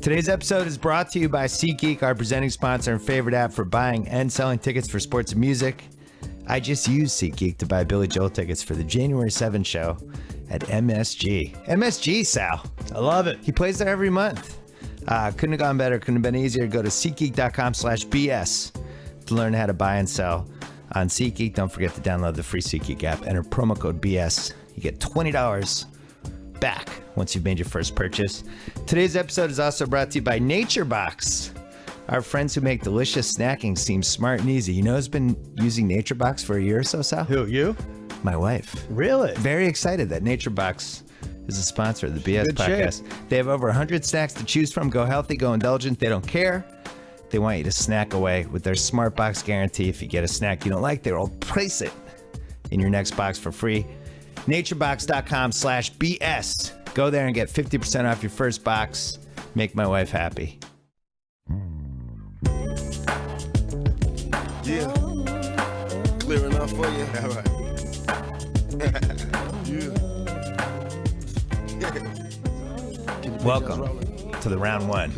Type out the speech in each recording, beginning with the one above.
Today's episode is brought to you by SeatGeek, our presenting sponsor and favorite app for buying and selling tickets for sports and music. I just used SeatGeek to buy Billy Joel tickets for the January 7th show at MSG. MSG, Sal. I love it. He plays there every month. Couldn't have gone better. Couldn't have been easier. Go to SeatGeek.com/BS to learn how to buy and sell on SeatGeek. Don't forget to download the free SeatGeek app. Enter promo code BS. You get $20 back once you've made your first purchase. Today's episode is also brought to you by Nature Box. Our friends who make delicious snacking seem smart and easy. You know who's been using Nature Box for a year or so, Sal? Who, you? My wife. Really? Very excited that Nature Box is a sponsor of the BS Good podcast. shape. They have over 100 snacks to choose from. Go healthy, go indulgent. They don't care. They want you to snack away with their Smart Box guarantee. If you get a snack you don't like, they'll place it in your next box for free. Naturebox.com/BS. Go there and get 50% off your first box. Make my wife happy. Yeah. Clear enough for you? All right. Yeah. Welcome to the round one.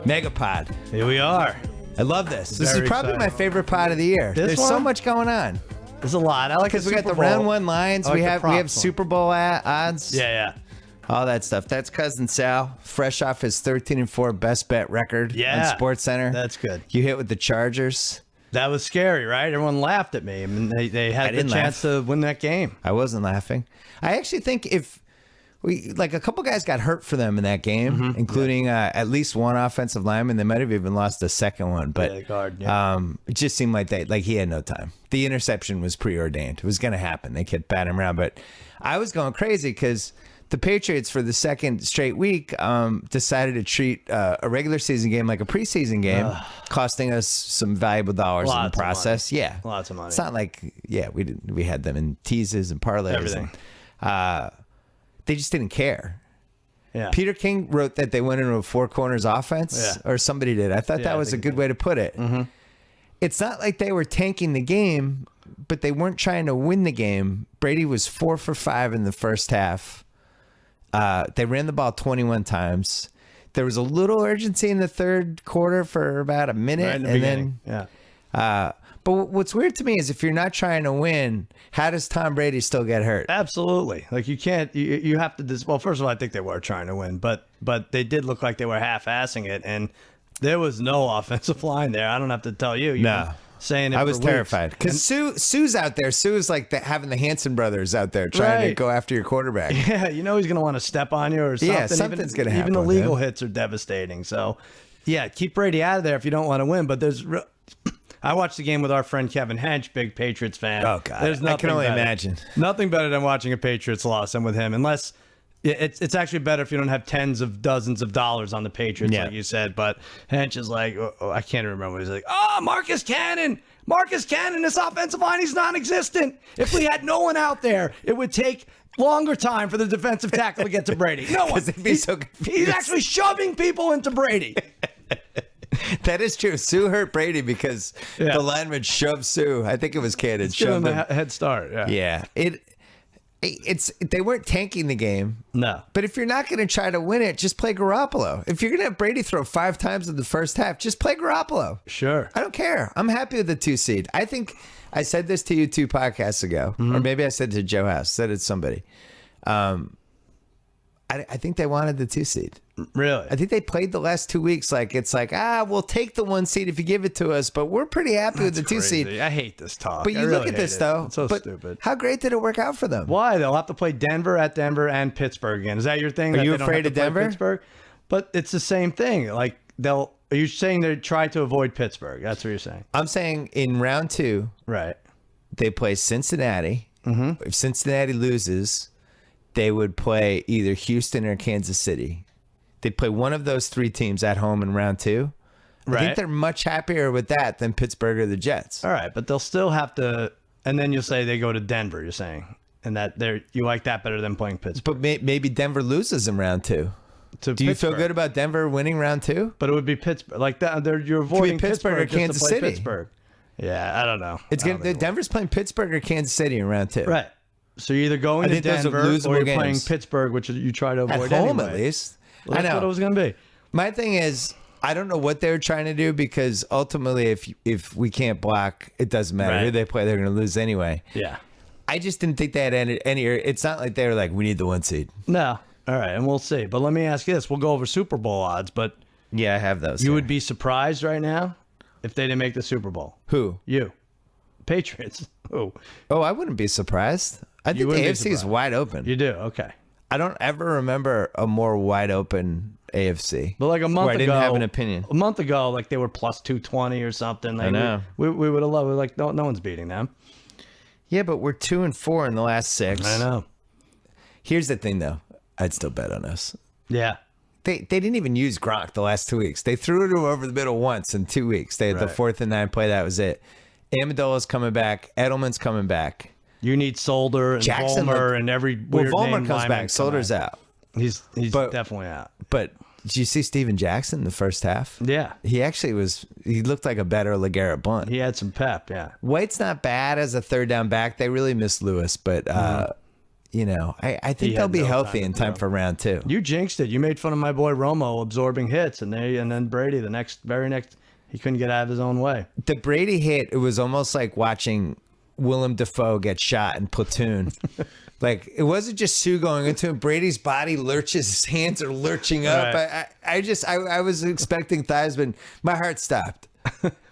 Megapod. Here we are. I love this. This is Very probably my exciting. favorite pod of the year. This There's so one? much going on. There's a lot. I like Because the we got the Super Bowl. round one lines. I like we the have props one. Super Bowl odds. Yeah. All that stuff. That's Cousin Sal, fresh off his 13-4 best bet record Yeah. on SportsCenter. That's good. You hit with the Chargers. That was scary, right? Everyone laughed at me. I mean, they had the didn't chance to win that game. I wasn't laughing. I actually think if a couple guys got hurt for them in that game, including at least one offensive lineman. They might have even lost the second one, but Yeah, the guard, yeah. it just seemed like he had no time. The interception was preordained. It was going to happen. They kept batting him around, but I was going crazy because the Patriots, for the second straight week, decided to treat a regular season game like a preseason game, costing us some valuable dollars in the Lots of process. money. Yeah, Lots of money. It's not like we had them in teases and parlays. Everything. And, they just didn't care. Yeah. Peter King wrote that they went into a four corners offense, or somebody did. I thought that was a good way to put it. It's not like they were tanking the game, but they weren't trying to win the game. Brady was 4 for 5 in the first half. They ran the ball 21 times. There was a little urgency in the third quarter for about a minute, Right in the and beginning. then. But what's weird to me is if you're not trying to win, how does Tom Brady still get hurt? Absolutely. Like you can't. You have to. Well, first of all, I think they were trying to win, but they did look like they were half-assing it, and there was no offensive line there. I don't have to tell you. You've No. been saying it. I was for weeks. terrified because Sue's out there. Sue's like having the Hanson brothers out there trying to Right. go after your quarterback. Yeah, you know he's going to want to step on you or something. Yeah, something's going to happen. Even the with legal him. hits are devastating. So, yeah, keep Brady out of there if you don't want to win. But I watched the game with our friend Kevin Hench, big Patriots fan. Oh God, There's I can only better. imagine. Nothing better than watching a Patriots loss than with him, unless it's actually better if you don't have tens of dozens of dollars on the Patriots, like you said. But Hench is like, I can't remember. He's like, Marcus Cannon, this offensive line, he's non-existent. If we had no one out there, it would take longer time for the defensive tackle to get to Brady. No one. they'd be so confused. He's actually shoving people into Brady. That is true. Sue hurt Brady because Yeah. the lineman shoved Sue. I think it was Cannon. Give him Shoved a him. head start. Yeah. Yeah, they weren't tanking the game. No. But if you're not going to try to win it, just play Garoppolo. If you're going to have Brady throw 5 times in the first half, just play Garoppolo. Sure. I don't care. I'm happy with the 2 seed. I think I said this to you 2 podcasts ago, or maybe I said it to Joe House, said it to somebody. I think they wanted the 2 seed. Really? I think they played the last 2 weeks like we'll take the 1 seed if you give it to us, but we're pretty happy with the 2 seed. I hate this talk. But you I look really at this hate it. though. It's so but stupid. How great did it work out for them? Why? They'll have to play Denver, and Pittsburgh again. Is that your thing? Are that you they don't afraid have of to play Denver? Pittsburgh? But it's the same thing. Like are you saying they try to avoid Pittsburgh? That's what you're saying. I'm saying in round 2, Right. they play Cincinnati. If Cincinnati loses, they would play either Houston or Kansas City. They'd play one of those 3 teams at home in round 2. I think Right. they're much happier with that than Pittsburgh or the Jets. All right, but they'll still have to. And then you'll say they go to Denver. You're saying, and that you like that better than playing Pittsburgh. But maybe Denver loses in round 2. Do you feel good about Denver winning round 2? But it would be Pittsburgh. Like that, you're avoiding Pittsburgh or just to Kansas play City. Pittsburgh. Yeah, I don't know. It's gonna, Denver's playing Pittsburgh or Kansas City in round 2. Right. So you're either going to think those are Denver or losable you're playing games. Pittsburgh, which you try to At avoid home anyway. at least. Well, I that's know. what it was going to be. My thing is, I don't know what they were trying to do because ultimately, if we can't block, it doesn't matter who they play. They're going to lose anyway. Yeah. I just didn't think they had any. It's not like they were like, we need the 1 seed. No. All right, and we'll see. But let me ask you this: we'll go over Super Bowl odds, but Yeah, I have those. you here. would be surprised right now if they didn't make the Super Bowl. Who? You, Patriots. Who? Oh, I wouldn't be surprised. I think the wouldn't be AFC is surprised. wide open. You do. Okay. I don't ever remember a more wide open AFC. But like a month where I ago, didn't have an opinion. A month ago, like they were plus 220 or something. Like, I know. We would have loved. We're like, no one's beating them. Yeah, but we're 2-4 in the last 6. I know. Here's the thing, though. I'd still bet on us. Yeah. They didn't even use Gronk the last 2 weeks. They threw it to him over the middle once in 2 weeks. They had the 4th and 9 play. That was it. Amendola's coming back. Edelman's coming back. You need Solder and Jackson Vollmer looked- and every Well, weird Vollmer name comes lineman back. come Solder's out. He's But- definitely out. But did you see Steven Jackson in the first half? Yeah. He actually he looked like a better LeGarrette Blount. He had some pep. Yeah. White's not bad as a third down back. They really miss Lewis, but you know, I think He they'll had be no healthy time in to time throw. for round 2. You jinxed it. You made fun of my boy Romo absorbing hits, and then Brady the very next he couldn't get out of his own way. The Brady hit, it was almost like watching Willem Dafoe get shot in Platoon. Like, it wasn't just Sue going into him. Brady's body lurches. His hands are lurching up. Right. I was expecting Theismann. My heart stopped.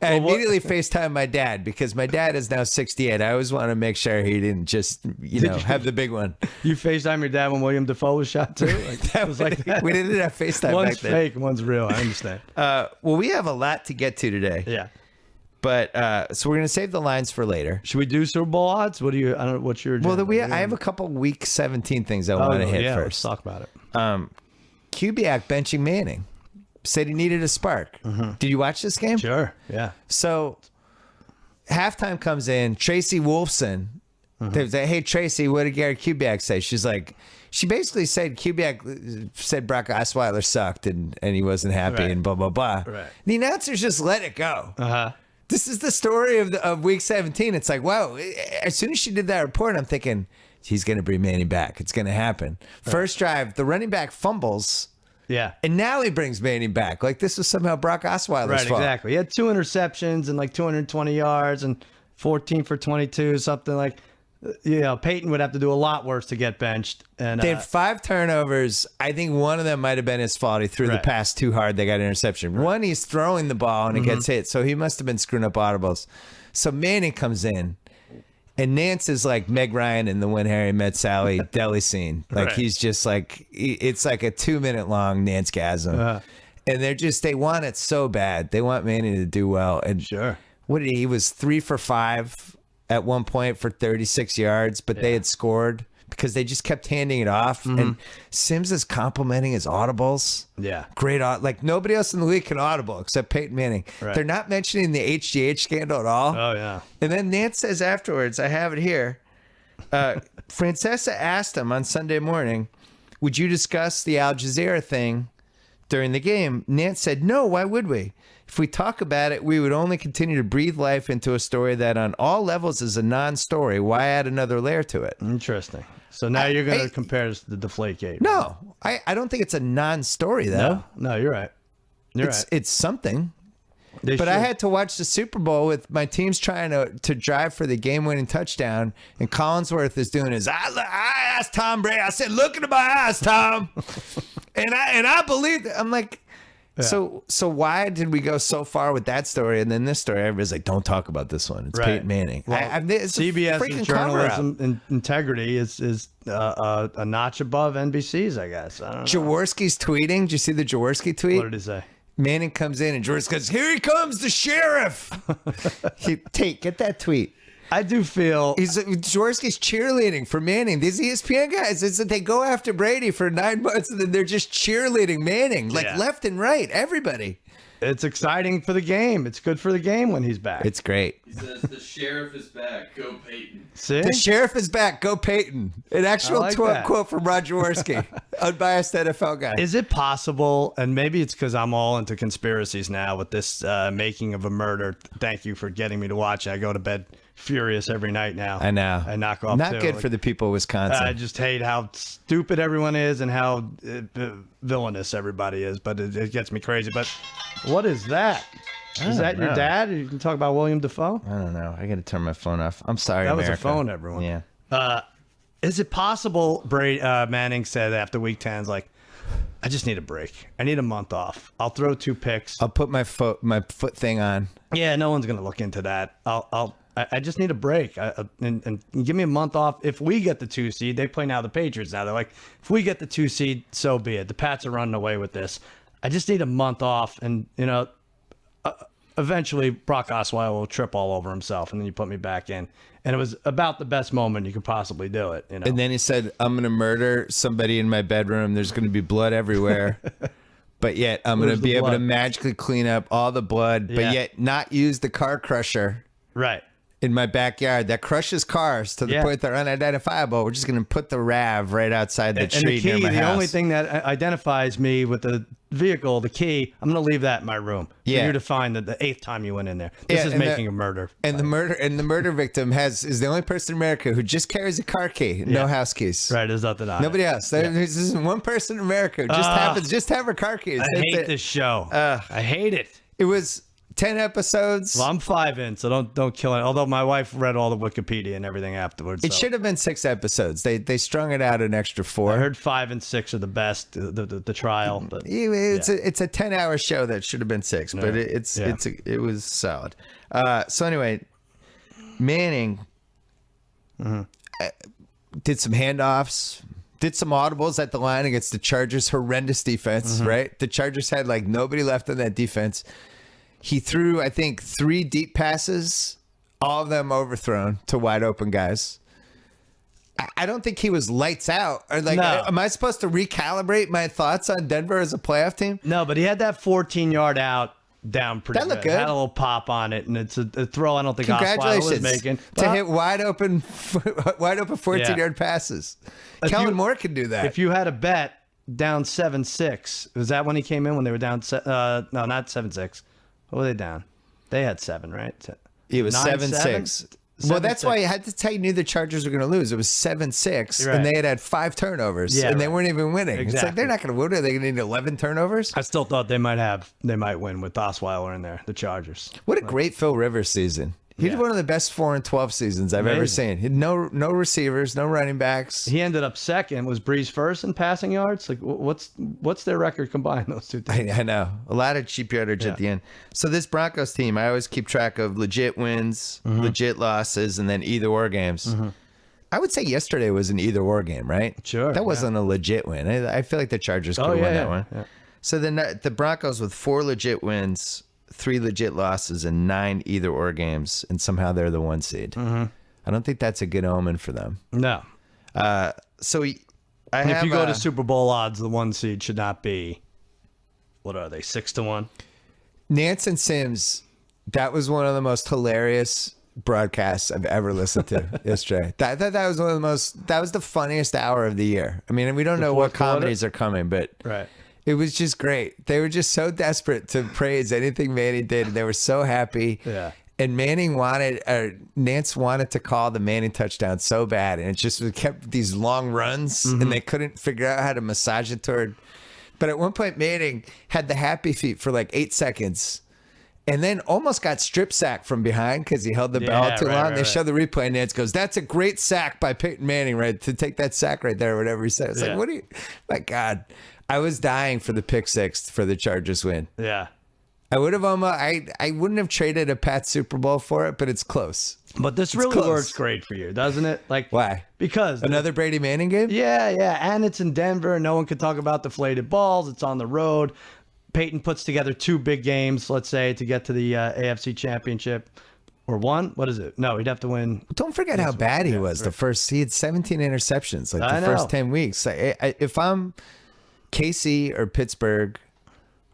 I immediately FaceTimed my dad because my dad is now 68. I always want to make sure he didn't just, have the big one. You FaceTime your dad when William Dafoe was shot too? Like, that was like that. We didn't have FaceTime One's back then. fake, one's real. I understand. Well, we have a lot to get to today. Yeah. But so we're going to save the lines for later. Should we do Super Bowl odds? What do you? I don't know. What's your? Well, agenda? I have a couple week 17 things I want to hit yeah, first. Let's talk about it. Kubiak benching Manning. Said he needed a spark. Did you watch this game? Sure. Yeah. So halftime comes in. Tracy Wolfson. They was like, hey, Tracy, what did Gary Kubiak say? She's like, she basically said Kubiak said Brock Osweiler sucked and he wasn't happy Right. and blah, blah, blah. Right. The announcers just let it go. Uh-huh. This is the story of week 17. It's like, wow. As soon as she did that report, I'm thinking, he's going to bring Manning back. It's going to happen. First drive, the running back fumbles. Yeah. And now he brings Manning back. Like this was somehow Brock Osweiler's Right. fault. Exactly. He had 2 interceptions and like 220 yards and 14 for 22, something like. Peyton would have to do a lot worse to get benched. And They had 5 turnovers. I think one of them might have been his fault. He threw the Right. pass too hard. They got an interception. One, he's throwing the ball and it gets hit. So he must have been screwing up audibles. So Manning comes in. And Nance is like Meg Ryan in the When Harry Met Sally deli scene. Like Right. he's just like, it's like a 2-minute long Nance-gasm. And they want it so bad. They want Manning to do well. And Sure. what did he was 3 for 5 at one point for 36 yards, but they had scored because they just kept handing it off. And Sims is complimenting his audibles. Yeah. Great. Like nobody else in the league can audible except Peyton Manning. Right. They're not mentioning the HGH scandal at all. Oh yeah. And then Nance says afterwards, I have it here. Francesa asked him on Sunday morning, would you discuss the Al Jazeera thing during the game? Nance said, no, why would we? If we talk about it, we would only continue to breathe life into a story that on all levels is a non-story. Why add another layer to it? Interesting. So now you're going I- to compare this to the Deflategate. No, I don't think it's a non-story, though. No, you're right. You're right. It's something. They But I should. had to watch the Super Bowl with my teams trying to drive for the game-winning touchdown, and Collinsworth is doing his. I asked Tom Brady. I said, "Look into my eyes, Tom," and I believed it. I'm like, so why did we go so far with that story and then this story? Everybody's like, "Don't talk about this one. It's Right. Peyton Manning." Well, It's a freaking CBS's cover-up. journalism and integrity is a notch above NBC's, I guess. I don't know. Jaworski's tweeting. Did you see the Jaworski tweet? What did he say? Manning comes in and Jaworski goes, "Here he comes, the sheriff." Get that tweet. I do feel Jaworski's cheerleading for Manning. These ESPN guys, it's that they go after Brady for 9 months and then they're just cheerleading Manning, like Yeah. left and right, everybody. it's exciting for the game. It's good for the game when he's back. It's great. He says the sheriff is back. Go Peyton. See? The sheriff is back. Go Peyton. An actual I like that. quote from Roger Jaworski, unbiased NFL guy. Is it possible, and maybe it's because I'm all into conspiracies now with this making of a murder. Thank you for getting me to watch it. I go to bed furious every night now. I know. I knock off Not too. good for the people of Wisconsin. I just hate how stupid everyone is and how villainous everybody is, but it gets me crazy. But what is that? Is that your dad? You can talk about William Dafoe? I don't know. I got to turn my phone off. I'm sorry, That America. was a phone, everyone. Yeah. Is it possible, Manning said after week 10, like, I just need a break. I need a month off. I'll throw 2 picks. I'll put my foot thing on. Yeah, no one's gonna look into that. I just need a break and give me a month off. If we get the 2 seed, they play now the Patriots. Now they're like, if we get the 2 seed, so be it. The Pats are running away with this. I just need a month off, and eventually Brock Osweiler will trip all over himself, and then you put me back in. And it was about the best moment you could possibly do it. And then he said, I'm going to murder somebody in my bedroom. There's going to be blood everywhere. But yet I'm going to be able to magically clean up all the blood, but yet not use the car crusher. Right. In my backyard that crushes cars to the point they're unidentifiable. We're just going to put the RAV right outside the tree and the key, near my house. The only thing that identifies me with the vehicle, the key, I'm going to leave that in my room for you to find the 8th time you went in there. This is making a murder. And the murder victim is the only person in America who just carries a car key, no house keys. Right, there's nothing on Nobody else. There's just one person in America who just happens just to have her car keys. I hate this show. I hate it. It was 10 episodes. Well, I'm 5 in, so don't kill it. Although my wife read all the Wikipedia and everything afterwards. It should have been 6 episodes. They strung it out an extra 4. I heard 5 and 6 are the best. The trial. But, it's a 10-hour show that should have been 6, but it was solid. So anyway, Manning did some handoffs. Did some audibles at the line against the Chargers' horrendous defense, right? The Chargers had like nobody left on that defense. He threw, I think, 3 deep passes, all of them overthrown to wide open guys. I don't think he was lights out. Or like, am I supposed to recalibrate my thoughts on Denver as a playoff team? No, but he had that 14-yard out down pretty that looked good. Had a little pop on it, and it's a throw I don't think Osweiler was making. To hit wide open 14-yard passes. Kellen Moore can do that. If you had a bet down 7-6, was that when he came in when they were down? No, not 7-6. What were they down? They had 7, right? It was 7-6. Well, that's why that's how you knew the Chargers were going to lose. It was 7-6, and they had 5 turnovers, and they weren't even winning. Exactly. It's like they're not going to win. Are they going to need 11 turnovers? I still thought they might win with Osweiler in there, the Chargers. What a great Phil Rivers season. He did one of the best 4-12 seasons I've ever seen. He had no receivers, no running backs. He ended up second. Was Breeze first in passing yards? Like, what's their record combined, those two teams? I know. A lot of cheap yardage at the end. So this Broncos team, I always keep track of legit wins, legit losses, and then either-or games. I would say yesterday was an either-or game, right? Sure. That wasn't a legit win. I feel like the Chargers could have won that one. Yeah. So then the Broncos with 4 legit wins, 3 legit losses, and 9 either-or games, and somehow they're the 1 seed. I don't think that's a good omen for them. No. So if you go to Super Bowl odds, the 1 seed should not be, what are they, 6-1? Nance and Sims, that was one of the most hilarious broadcasts I've ever listened to yesterday. That was one of the most, that was the funniest hour of the year. I mean, we don't know what comedies are coming, but it was just great. They were just so desperate to praise anything Manning did, and they were so happy. Yeah. And Nance wanted to call the Manning touchdown so bad, and it just kept these long runs, and they couldn't figure out how to massage it toward. But at one point, Manning had the happy feet for like 8 seconds, and then almost got strip sacked from behind because he held the ball too long. They show the replay, and Nance goes, "That's a great sack by Peyton Manning, right? To take that sack right there," or whatever he said. It's like, what do you? My God. I was dying for the pick 6 for the Chargers win. Yeah. I would have I wouldn't have traded a Pats Super Bowl for it, but it's close. But this really works great for you, doesn't it? Like, why? Because another Brady Manning game? Yeah. And it's in Denver. No one can talk about deflated balls. It's on the road. Peyton puts together 2 big games, let's say, to get to the AFC Championship. Or 1? What is it? No, he'd have to win. Don't forget how bad he was the first. He had 17 interceptions the first 10 weeks. If I'm KC or Pittsburgh,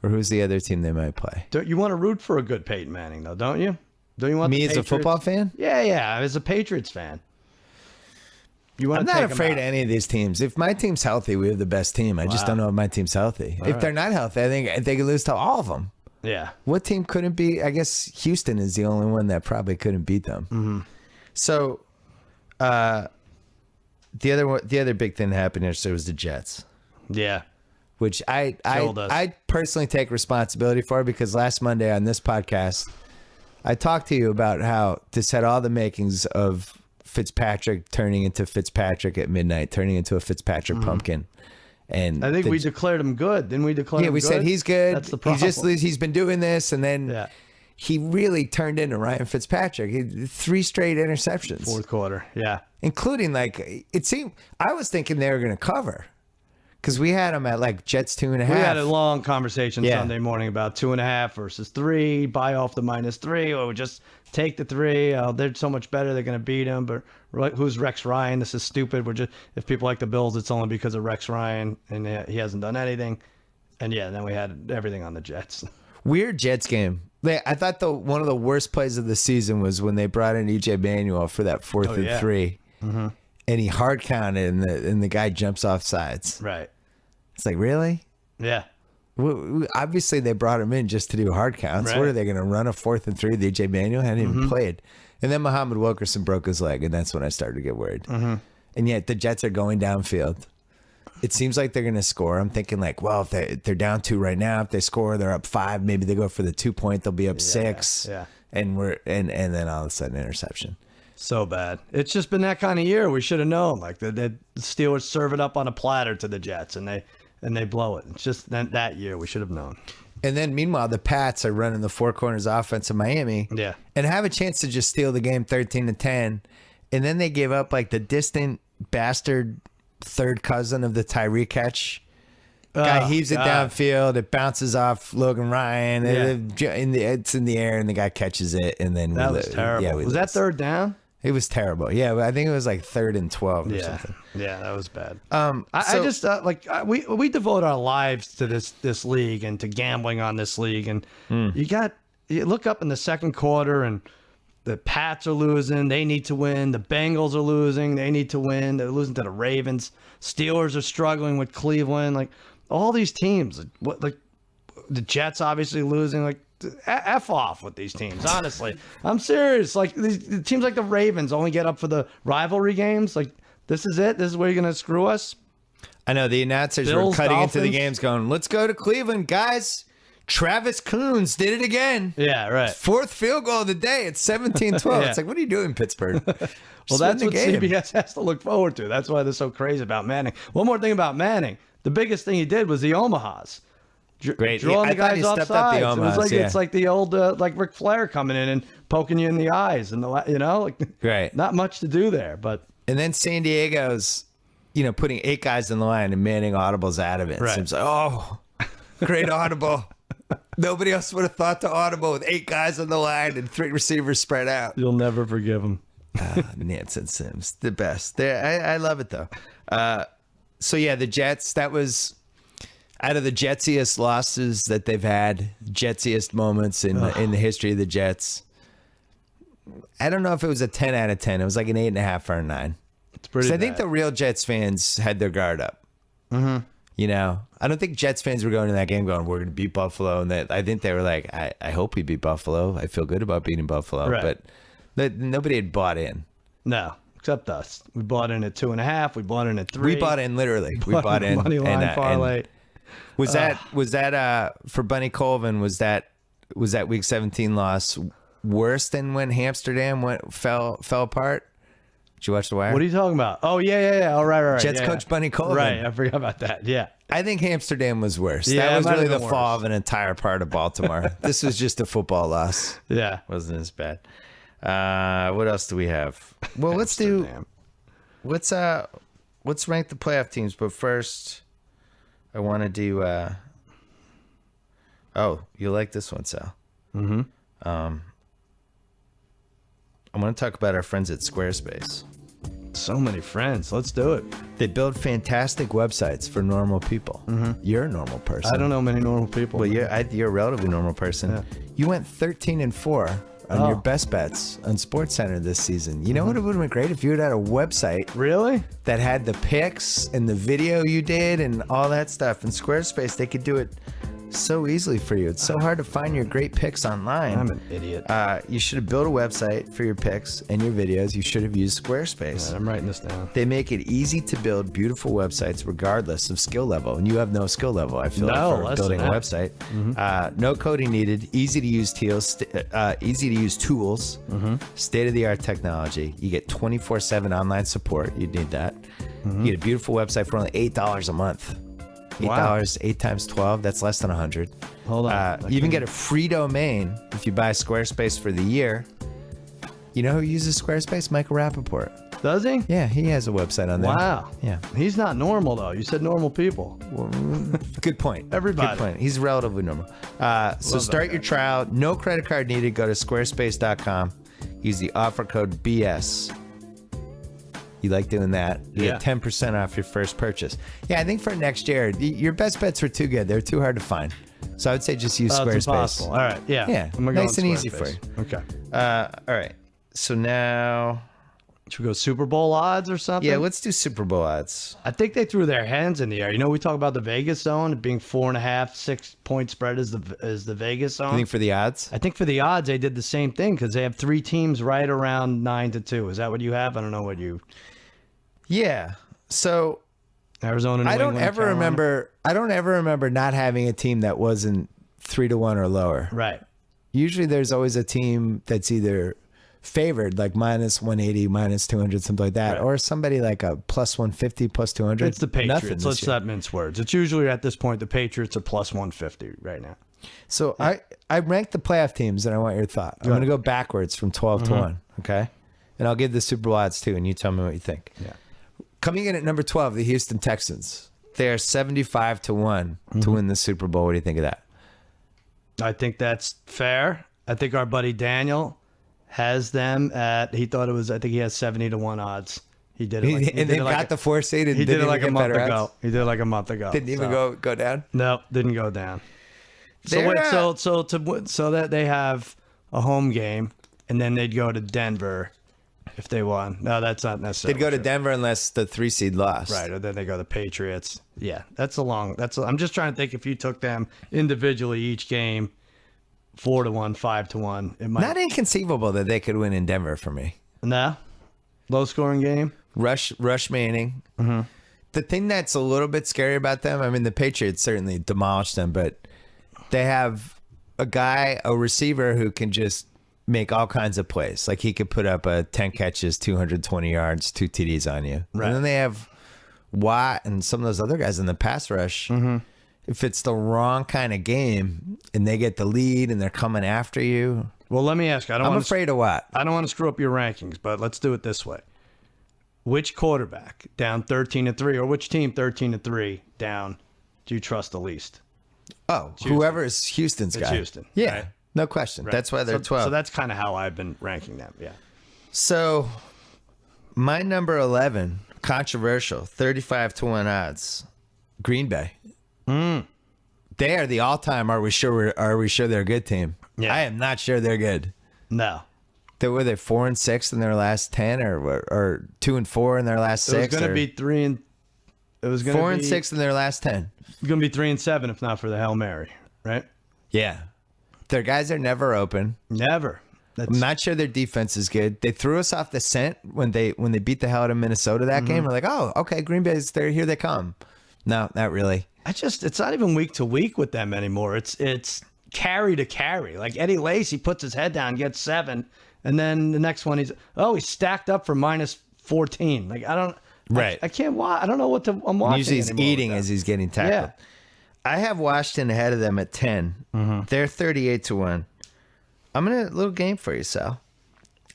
or who's the other team they might play? Don't you want to root for a good Peyton Manning, though, don't you? Don't you want me as a football fan? Yeah, as a Patriots fan. I'm not afraid of any of these teams. If my team's healthy, we have the best team. I just don't know if my team's healthy. If they're not healthy, I think they could lose to all of them. Yeah. What team couldn't beat? I guess Houston is the only one that probably couldn't beat them. So, the other big thing that happened yesterday was the Jets. Yeah. which Killed us. I personally take responsibility for, because last Monday on this podcast, I talked to you about how this had all the makings of Fitzpatrick turning into Fitzpatrick at midnight, turning into a Fitzpatrick pumpkin. And I think we declared him good. Didn't we declare him good? we said he's good. That's the problem. He's been doing this, and then he really turned into Ryan Fitzpatrick. He 3 straight interceptions. Fourth quarter, yeah. Including, like, it seemed, I was thinking they were going to cover, because we had them at like Jets 2.5. We had a long conversation Yeah. Sunday morning about 2.5 versus 3. Buy off the -3, or just take the 3. They're so much better. They're going to beat them. But who's Rex Ryan? This is stupid. If people like the Bills, it's only because of Rex Ryan, and he hasn't done anything. And then we had everything on the Jets. Weird Jets game. I thought one of the worst plays of the season was when they brought in EJ Manuel for that 4th and 3, and he hard counted, and the guy jumps off sides. Right. It's like, really? Yeah. Obviously, they brought him in just to do hard counts. Right. What are they going to run a 4th and 3? The EJ Manuel hadn't even played, and then Muhammad Wilkerson broke his leg, and that's when I started to get worried. And yet the Jets are going downfield. It seems like they're going to score. I'm thinking, like, well, if they're down 2 right now, if they score, they're up 5. Maybe they go for the 2-point. They'll be up 6. Yeah. And then all of a sudden, interception. So bad. It's just been that kind of year. We should have known. Like the Steelers serve it up on a platter to the Jets, and they blow it. It's just that year we should have known. And then meanwhile, the Pats are running the 4 corners offense in Miami. Yeah. And have a chance to just steal the game 13-10. And then they give up, like, the distant bastard third cousin of the Tyreek catch. Guy heaves it downfield. It bounces off Logan Ryan. It's in the air, and the guy catches it. And then That was terrible. Yeah, was that third down? It was terrible. Yeah, I think it was like 3rd and 12 or something. Yeah, that was bad. I just we devote our lives to this league and to gambling on this league, and you look up in the second quarter and the Pats are losing. They need to win. The Bengals are losing. They need to win. They're losing to the Ravens. Steelers are struggling with Cleveland. Like all these teams, like the Jets obviously losing. Like F off with these teams. Honestly, I'm serious. Like these teams like the Ravens only get up for the rivalry games. Like this is it. This is where you're gonna screw us. I know the announcers Bills, were cutting into the Dolphins. games, going, "Let's go to Cleveland, guys." Travis Coons did it again. Yeah, right. 4th field goal of the day. It's 17-12. Yeah. It's like, what are you doing, Pittsburgh? Well, that's what CBS has to look forward to. That's why they're so crazy about Manning. One more thing about Manning. The biggest thing he did was the Omahas. Great. Drawing I the thought he guys stepped up the offsides. Omahas, It's like the old like Ric Flair coming in and poking you in the eyes, and Right. not much to do there. But And then San Diego's, putting 8 guys in the line and Manning audibles out of it. Right. Seems like, oh, great audible. Nobody else would have thought to audible with 8 guys on the line and 3 receivers spread out. you'll never forgive him. Nance and Sims, the best. I love it, though. So, yeah, the Jets, that was out of the jetsiest losses that they've had, jetsiest moments in the history of the Jets. I don't know if it was a 10 out of 10. It was like an 8.5 or a 9. It's pretty. I think the real Jets fans had their guard up. Mm-hmm. I don't think Jets fans were going to that game going, we're going to beat Buffalo. And I think they were like, I hope we beat Buffalo. I feel good about beating Buffalo. Right. But nobody had bought in. No, except us. We bought in at 2.5. We bought in at 3. We bought in literally. We bought in. Money line parlay. Was that for Bunny Colvin? Was that Week 17 loss worse than when Amsterdam fell apart? Did you watch The Wire? What are you talking about? Oh yeah. All right. Jets coach Bunny Colvin. Right, I forgot about that. Yeah. I think Amsterdam was worse. Yeah, that it was might have really the been fall worse. of an entire part of Baltimore. This was just a football loss. Yeah. Wasn't as bad. What else do we have? Well, let's rank the playoff teams. But first, I want to do. You like this one, Sal? Mm-hmm. I want to talk about our friends at Squarespace. So many friends. Let's do it. They build fantastic websites for normal people. Mm-hmm. You're a normal person. I don't know many normal people. Well, you're a relatively normal person. Yeah. You went 13-4 on your best bets on SportsCenter this season. You know what? It would have been great if you had a website Really? that had the pics and the video you did and all that stuff. In Squarespace, they could do it so easily for you. It's so hard to find your great picks online. I'm an idiot. You should have built a website for your picks and your videos. You should have used Squarespace. I'm writing this down. They make it easy to build beautiful websites regardless of skill level. And you have no skill level, I feel No, like, for less building a than that. website. No coding needed. Easy to use tools. State-of-the-art technology. You get 24/7 online support. You'd need that. You get a beautiful website for only $8 a month. $8, Wow. 8 times 12, that's less than 100. Hold on. You even get a free domain if you buy Squarespace for the year. You know who uses Squarespace? Michael Rappaport. Does he? Yeah, he has a website on there. Wow. Yeah. He's not normal, though. You said normal people. Good point. Everybody. Good point. He's relatively normal. So that start guy. your trial. No credit card needed. Go to squarespace.com. Use the offer code BS. You like doing that. You Yeah. get 10% off your first purchase. Yeah, I think for next year, your best bets are too good. They're too hard to find. So I would say just use Oh, Squarespace. it's impossible. All right. Yeah. Yeah, I'm gonna go nice on and easy for Squarespace. you. Okay. All right. So now, Should we go Super Bowl odds or something? yeah, let's do Super Bowl odds. I think they threw their hands in the air. You know, we talk about the Vegas zone it being 4.5, 6-point spread is the Vegas zone. You think for the odds? I think for the odds they did the same thing because they have 3 teams right around 9-2. Is that what you have? I don't know what you. Yeah. So Arizona. New I don't England, ever Carolina? remember. I don't ever remember not having a team that wasn't 3-1 or lower. Right. Usually, there's always a team that's either favored, like minus 180, minus 200, something like that, Right. or somebody like a plus 150, plus 200. It's the Nothing Patriots. this Let's year. not mince words. It's usually at this point the Patriots are plus 150 right now. So I ranked the playoff teams, and I want your thought. I'm going to go backwards from 12 to 1. Okay, and I'll give the Super Bowl odds too, and you tell me what you think. Yeah. Coming in at number 12, the Houston Texans. They are 75 to 1 to win the Super Bowl. What do you think of that? I think that's fair. I think our buddy Daniel has them at. He thought it was. I think he has 70 to 1 odds. He did it. Like, he And did they it like got the 4 seed, and He did didn't it like even a get month better ago. odds? He did it like a month ago. Didn't even go down. No, didn't go down. So They're wait, not- so that they have a home game, and then they'd go to Denver if they won. No, that's not necessarily. They'd go to true. Denver unless the 3 seed lost. Right, or then they go to the Patriots. Yeah, I'm just trying to think if you took them individually each game, 4 to 1, 5 to 1. It might Not inconceivable that they could win in Denver for me. no low scoring game. Rush Manning. Mm-hmm. The thing that's a little bit scary about them, I mean, the Patriots certainly demolished them, but they have a receiver who can just make all kinds of plays. Like he could put up a 10 catches, 220 yards, 2 TDs on you. Right. And then they have Watt and some of those other guys in the pass rush. Mm-hmm. If it's the wrong kind of game and they get the lead and they're coming after you, Well, let me ask you. I'm afraid of Watt. I don't want to screw up your rankings, but let's do it this way. Which quarterback down 13-3, or which team 13-3 down do you trust the least? Oh, whoever is Houston's It's guy. Houston, Yeah, right? no question. Right. That's why they're so, 12. So that's kind of how I've been ranking them. Yeah. So, my number 11, controversial, 35 to 1 odds, Green Bay. They are the all-time. Are we sure they're a good team? Yeah. I am not sure they're good. No. Were they 4-6 in their last 10, or 2-4 in their last It was 6? going to be 3 and. It was going to be 4-6 in their last 10. Going to be 3 and 7 if not for the Hail Mary, right? Yeah, their guys are never open. Never. That's, I'm not sure their defense is good. They threw us off the scent when they beat the hell out of Minnesota that game. We're like, oh, okay, Green Bay's there. Here they come. No, not really. it's not even week to week with them anymore. It's carry to carry. Like Eddie Lacy puts his head down, gets 7, and then the next one he's stacked up for minus 14. Like I don't. Right. I can't watch. I don't know what I'm watching. Usually he's anymore eating with as them. he's getting tackled. Yeah. I have Washington ahead of them at 10. They're 38 to 1. I'm going to little game for you, Sal.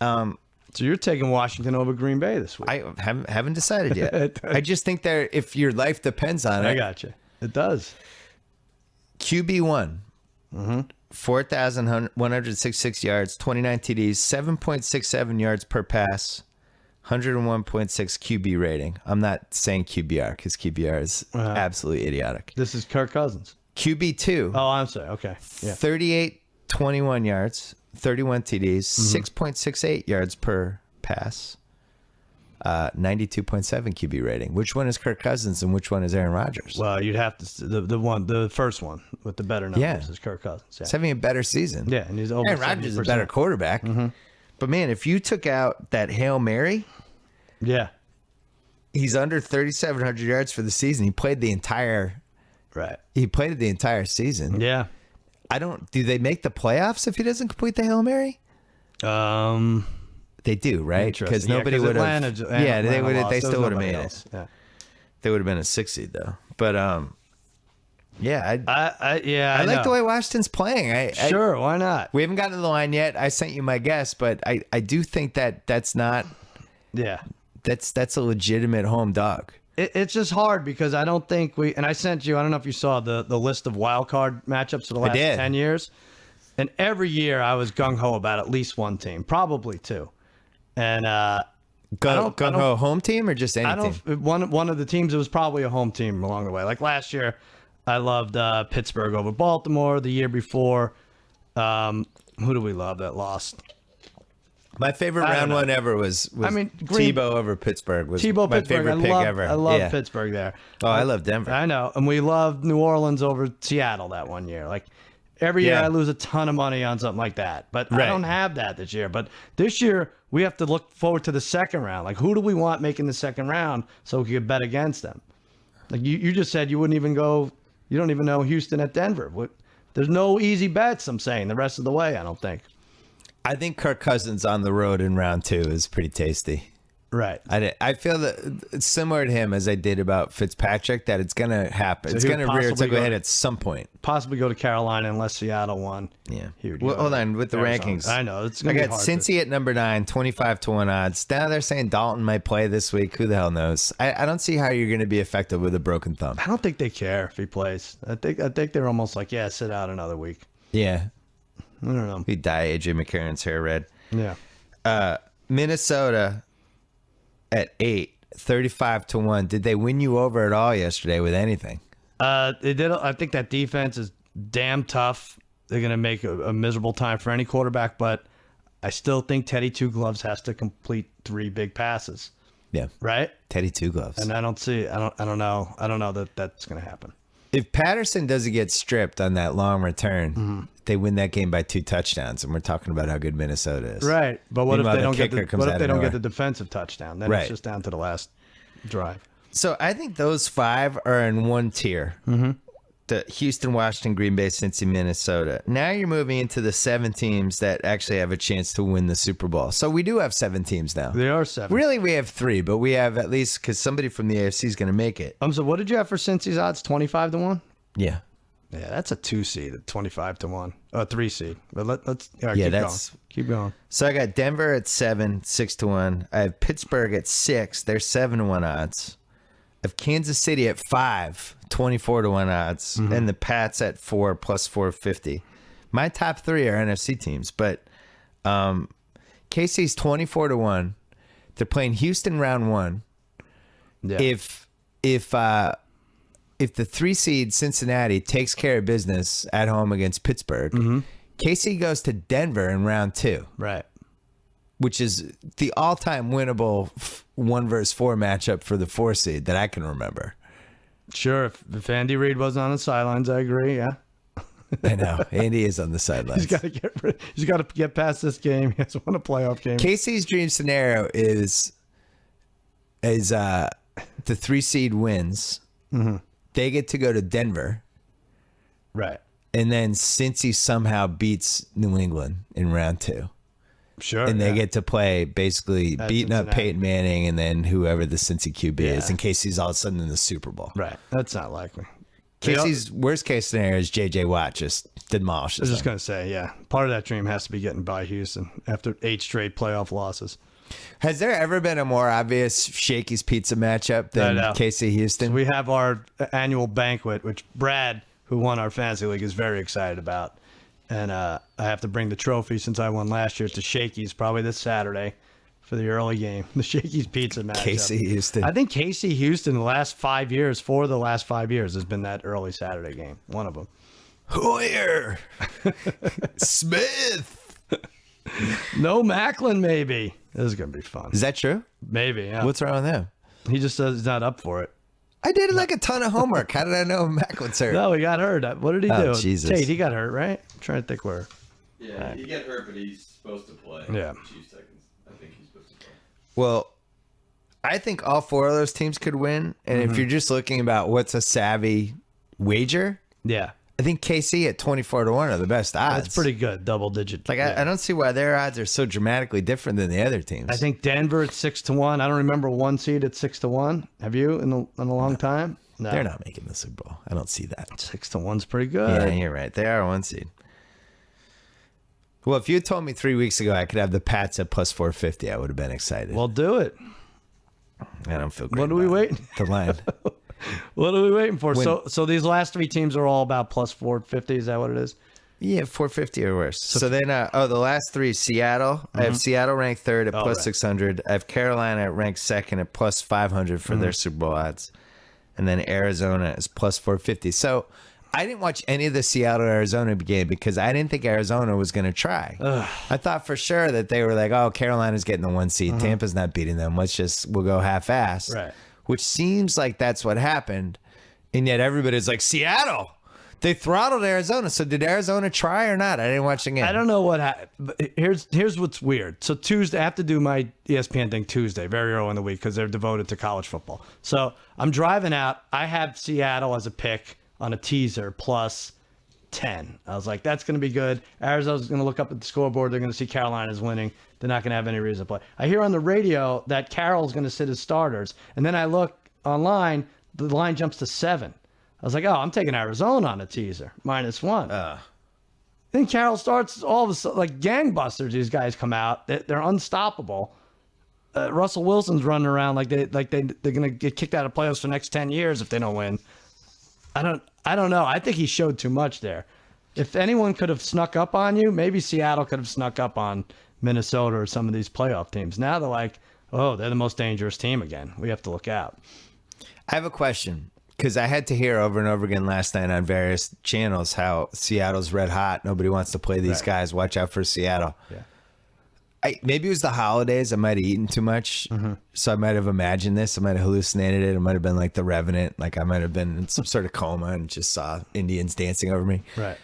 So you're taking Washington over Green Bay this week. I haven't decided yet. I just think if your life depends on it. I got you. It does. QB1, 4,166 yards, 29 TDs, 7.67 yards per pass, 101.6 QB rating. I'm not saying QBR because QBR is absolutely idiotic. This is Kirk Cousins. QB2, Oh, I'm sorry. Okay. Yeah. 38, 21 yards, 31 TDs, 6.68 yards per pass. 92.7 QB rating. Which one is Kirk Cousins and which one is Aaron Rodgers? Well, you'd have to the first one with the better numbers is Kirk Cousins. Yeah. He's having a better season. Yeah, and he's over. Aaron Rodgers is a better quarterback. Mm-hmm. But man, if you took out that Hail Mary, yeah, he's under 3,700 yards for the season. He played the entire season. Yeah. Do they make the playoffs if he doesn't complete the Hail Mary? They do, right? Because nobody would have. Yeah, they still would have made it. Yeah. They would have been a 6 seed though. But yeah, I like the way Washington's playing. Sure, why not? We haven't gotten to the line yet. I sent you my guess, but I do think that's not. Yeah, that's a legitimate home dog. It's just hard because I don't think and I sent you, I don't know if you saw the list of wild card matchups for the last 10 years. And every year I was gung-ho about at least one team, probably two. And gung-ho home team or just any team? One of the teams, it was probably a home team along the way. Like last year, I loved Pittsburgh over Baltimore. The year before, who do we love that lost? My favorite round one ever was Tebow over Pittsburgh. Was my favorite pick ever. I love Pittsburgh there. Oh, I love Denver. I know. And we loved New Orleans over Seattle that one year. Like every year I lose a ton of money on something like that. But I don't have that this year. But this year we have to look forward to the second round. Like who do we want making the second round so we could bet against them? Like you just said you wouldn't even go, you don't even know Houston at Denver. There's no easy bets, I'm saying, the rest of the way, I don't think. I think Kirk Cousins on the road in round 2 is pretty tasty. Right. I feel that it's similar to him as I did about Fitzpatrick, that it's going to happen. So it's going to rear its ugly head at some point. Possibly go to Carolina unless Seattle won. Yeah. Well, hold on. With the rankings. I know. It's going to be hard. I got Cincy at number 9, 25-1 odds. Now they're saying Dalton might play this week. Who the hell knows? I don't see how you're going to be effective with a broken thumb. I don't think they care if he plays. I think they're almost like, yeah, sit out another week. Yeah. I don't know. He'd dye AJ McCarron's hair red. Yeah. Minnesota at 8, 35-1. Did they win you over at all yesterday with anything? They did. I think that defense is damn tough. They're going to make a miserable time for any quarterback, but I still think Teddy Two Gloves has to complete 3 big passes. Yeah. Right? Teddy Two Gloves. And I don't know that that's going to happen. If Patterson doesn't get stripped on that long return, they win that game by 2 touchdowns, and we're talking about how good Minnesota is. Right, but what if they don't get the defensive touchdown? Then it's just down to the last drive. So I think those 5 are in one tier. The Houston, Washington, Green Bay, Cincy, Minnesota. Now you're moving into the 7 teams that actually have a chance to win the Super Bowl. So we do have 7 teams now. There are 7. Really, we have 3, but we have at least, because somebody from the AFC is going to make it. So what did you have for Cincy's odds? 25-1? Yeah. Yeah, that's a 2 seed, 25-1. 3 seed. But let's keep going. So I got Denver at 7, 6-1. I have Pittsburgh at 6. They're 7-1 odds. I have Kansas City at 5, 24-1 odds, and the Pats at 4 plus 450. My top 3 are NFC teams, but KC's 24-1. They're playing Houston round 1. Yeah. If the 3 seed Cincinnati takes care of business at home against Pittsburgh, KC goes to Denver in round 2. Right. Which is the all-time winnable 1 versus 4 matchup for the 4 seed that I can remember. Sure, if Andy Reid wasn't on the sidelines, I agree. Yeah, I know Andy is on the sidelines. He's got to get past this game. He has won a playoff game. KC's dream scenario is the 3 seed wins. They get to go to Denver, right? And then Cincy somehow beats New England in round 2. Sure. And they get to play basically beating up Peyton Manning and then whoever the Cincy QB is in case he's all of a sudden in the Super Bowl. Right. That's not likely. Casey's worst case scenario is J.J. Watt just demolishes I was just going to say, yeah. Part of that dream has to be getting by Houston after 8 straight playoff losses. Has there ever been a more obvious Shakey's Pizza matchup than KC Houston? So we have our annual banquet, which Brad, who won our fantasy league, is very excited about. And I have to bring the trophy since I won last year to Shakey's probably this Saturday for the early game. The Shakey's Pizza matchup. KC Houston. I think KC Houston the last 5 years, has been that early Saturday game. One of them. Hoyer. Smith. No Macklin, maybe. This is gonna be fun. Is that true? Maybe. Yeah. What's wrong with him? He just says he's not up for it. I did like a ton of homework. How did I know Macklin's hurt? No, he got hurt. What did he Oh, do? Jesus. Tate, he got hurt, right? I'm trying to think where. Yeah, he got hurt, but he's supposed to play. Yeah. Chiefs seconds. I think he's supposed to play. Well, I think all four of those teams could win. And if you're just looking about what's a savvy wager, Yeah. I think KC at 24-1 are the best odds. That's pretty good. Double digit. Like, yeah. I don't see why their odds are so dramatically different than the other teams. I think Denver at 6-1. I don't remember one seed at 6-1. Have you in a long time? No. they're not making the Super Bowl. I don't see that. 6-1's pretty good. Yeah, you're right. They are one seed. Well, if you had told me 3 weeks ago I could have the Pats at plus 450, I would have been excited. Well, do it. I don't feel great. What are we about waiting? it. The line. What are we waiting for? When- So these last three teams are all about plus 450. Is that what it is? Yeah, 450 or worse. So then, the last three, Seattle. I have Seattle ranked third at plus right. 600. I have Carolina ranked second at plus 500 for their Super Bowl odds. And then Arizona is plus 450. So I didn't watch any of the Seattle-Arizona game because I didn't think Arizona was going to try. I thought for sure that they were like, oh, Carolina's getting the one seed. Tampa's not beating them. We'll go half-ass. Right. Which seems like that's what happened. And yet everybody's like, Seattle! They throttled Arizona. So did Arizona try or not? I didn't watch the game. I don't know what happened. Here's what's weird. So Tuesday, I have to do my ESPN thing Tuesday, very early in the week, because they're devoted to college football. So I'm driving out. I have Seattle as a pick on a teaser plus 10. I was like, that's going to be good. Arizona's going to look up at the scoreboard. They're going to see Carolina's winning. They're not going to have any reason to play. I hear on the radio that Carroll's going to sit as starters. And then I look online, the line jumps to 7. I was like, oh, I'm taking Arizona on a teaser, -1. Then Carroll starts all of a sudden, like gangbusters. These guys come out. They're unstoppable. Russell Wilson's running around like they're going to get kicked out of playoffs for the next 10 years if they don't win. I don't know. I think he showed too much there. If anyone could have snuck up on you, maybe Seattle could have snuck up on Minnesota or some of these playoff teams. Now they're like, oh, they're the most dangerous team again. We have to look out. I have a question. Because I had to hear over and over again last night on various channels how Seattle's red hot. Nobody wants to play these guys. Watch out for Seattle. Yeah. Maybe it was the holidays. I might have eaten too much. So I might have imagined this. I might have hallucinated it. It might have been like The Revenant. Like I might have been in some sort of coma and just saw Indians dancing over me. Right.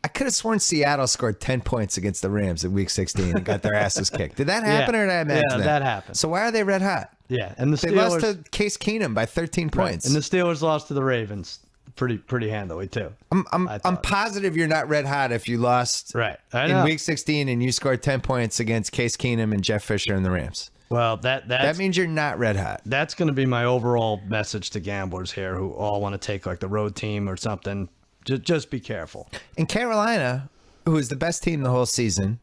I could have sworn Seattle scored 10 points against the Rams in Week 16 and got their asses kicked. Did that happen or did I imagine that? That happened. So why are they red hot? Yeah, and They lost to Case Keenum by 13 points. And the Steelers lost to the Ravens pretty handily too. I'm positive you're not red hot if you lost Right. I in know. Week 16 and you scored 10 points against Case Keenum and Jeff Fisher and the Rams. Well, that means you're not red hot. That's going to be my overall message to gamblers here who all want to take like the road team or something. Just be careful. And Carolina, who is the best team the whole season,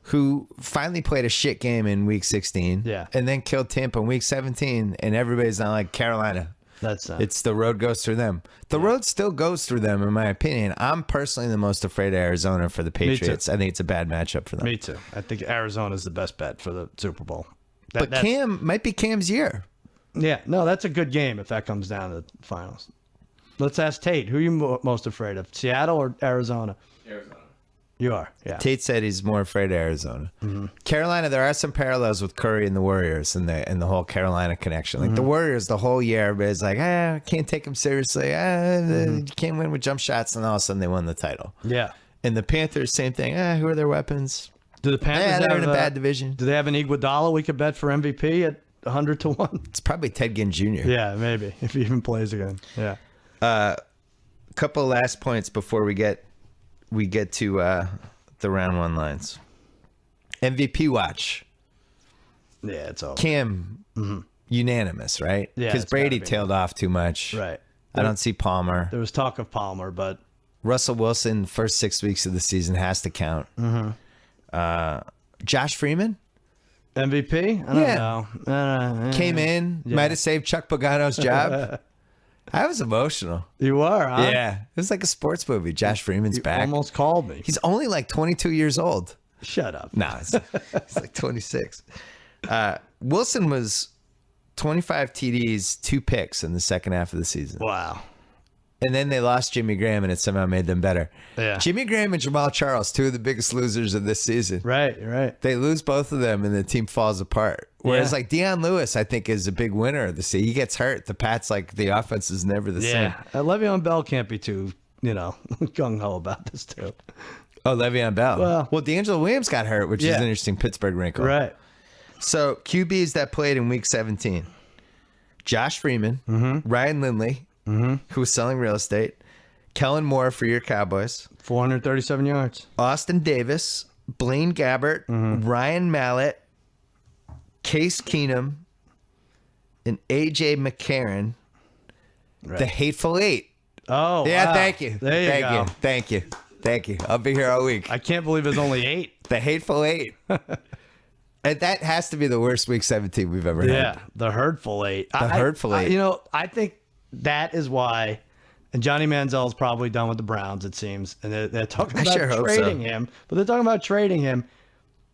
who finally played a shit game in Week 16, and then killed Tampa in Week 17, and everybody's not like Carolina. It's the road goes through them. The road still goes through them, in my opinion. I'm personally the most afraid of Arizona for the Patriots. I think it's a bad matchup for them. Me too. I think Arizona's the best bet for the Super Bowl. But Cam might be Cam's year. Yeah, no, that's a good game if that comes down to the finals. Let's ask Tate. Who are you most afraid of, Seattle or Arizona? Arizona. You are, yeah. Tate said he's more afraid of Arizona. Carolina, there are some parallels with Curry and the Warriors and the whole Carolina connection. Like the Warriors, the whole year, everybody's like, can't take them seriously. You can't win with jump shots, and all of a sudden they won the title. Yeah. And the Panthers, same thing. Who are their weapons? Do the Panthers they're in a bad division. Do they have an Iguodala we could bet for MVP at 100-1? It's probably Ted Ginn Jr. Yeah, maybe if he even plays again. Yeah. Couple last points before we get to the round one lines. MVP watch. Yeah, it's all Cam, unanimous, right? Yeah, Because it's Brady gotta be. tailed off too much. right. I don't see Palmer. There was talk of Palmer, but Russell Wilson, first 6 weeks of the season has to count. Josh Freeman MVP? I don't know. came in, might have saved Chuck Pagano's job. I was emotional. You were, huh? Yeah. It was like a sports movie. Josh Freeman's You back. almost called me. He's only like 22 years old. Shut up. No, he's like 26. Wilson was 25 TDs, 2 picks in the second half of the season. Wow. And then they lost Jimmy Graham, and it somehow made them better. Yeah. Jimmy Graham and Jamal Charles, two of the biggest losers of this season. Right. They lose both of them, and the team falls apart. Whereas, Yeah. like, Deion Lewis, I think, is a big winner of the season. He gets hurt. The Pats, like, the offense is never the same. Yeah. Le'Veon Bell can't be too, gung-ho about this, too. Oh, Le'Veon Bell. Well, D'Angelo Williams got hurt, which is Yeah. an interesting Pittsburgh wrinkle. Right. So, QBs that played in Week 17. Josh Freeman, Ryan Lindley, who was selling real estate, Kellen Moore for your Cowboys, 437 yards. Austin Davis, Blaine Gabbert, Ryan Mallett, Case Keenum, and A.J. McCarron, Right. the Hateful Eight. Oh, Yeah, wow. thank you. There you go. Thank you. I'll be here all week. I can't believe there's only 8. The Hateful Eight. And that has to be the worst Week 17 we've ever had. Yeah, the hurtful 8. The hurtful 8. I think that is why, and Johnny Manziel's probably done with the Browns, it seems, and they're talking about sure hope trading so. him. But they're talking about trading him.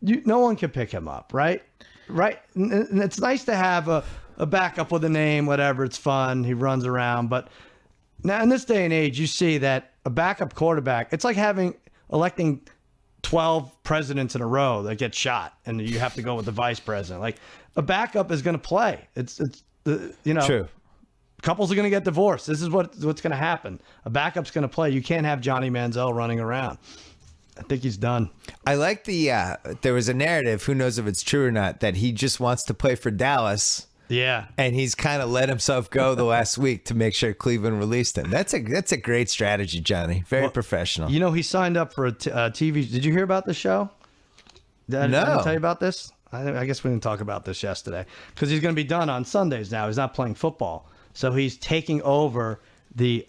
No one can pick him up, right? Right. And it's nice to have a backup with a name, whatever. It's fun. He runs around. But now in this day and age, you see that a backup quarterback, it's like electing 12 presidents in a row that get shot, and you have to go with the vice president. Like, a backup is going to play. True. Couples are going to get divorced. This is what's going to happen. A backup's going to play. You can't have Johnny Manziel running around. I think he's done. I like there was a narrative, who knows if it's true or not, that he just wants to play for Dallas. Yeah. And he's kind of let himself go the last week to make sure Cleveland released him. That's a great strategy, Johnny. Very professional. He signed up for a TV. Did you hear about the show? I didn't tell you about this? I guess we didn't talk about this yesterday. Because he's going to be done on Sundays now. He's not playing football. So he's taking over the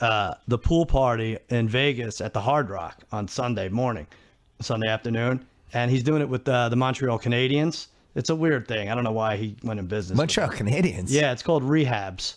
pool party in Vegas at the Hard Rock on Sunday afternoon. And he's doing it with the Montreal Canadiens. It's a weird thing. I don't know why he went in business. Montreal Canadiens. Yeah, it's called Rehabs,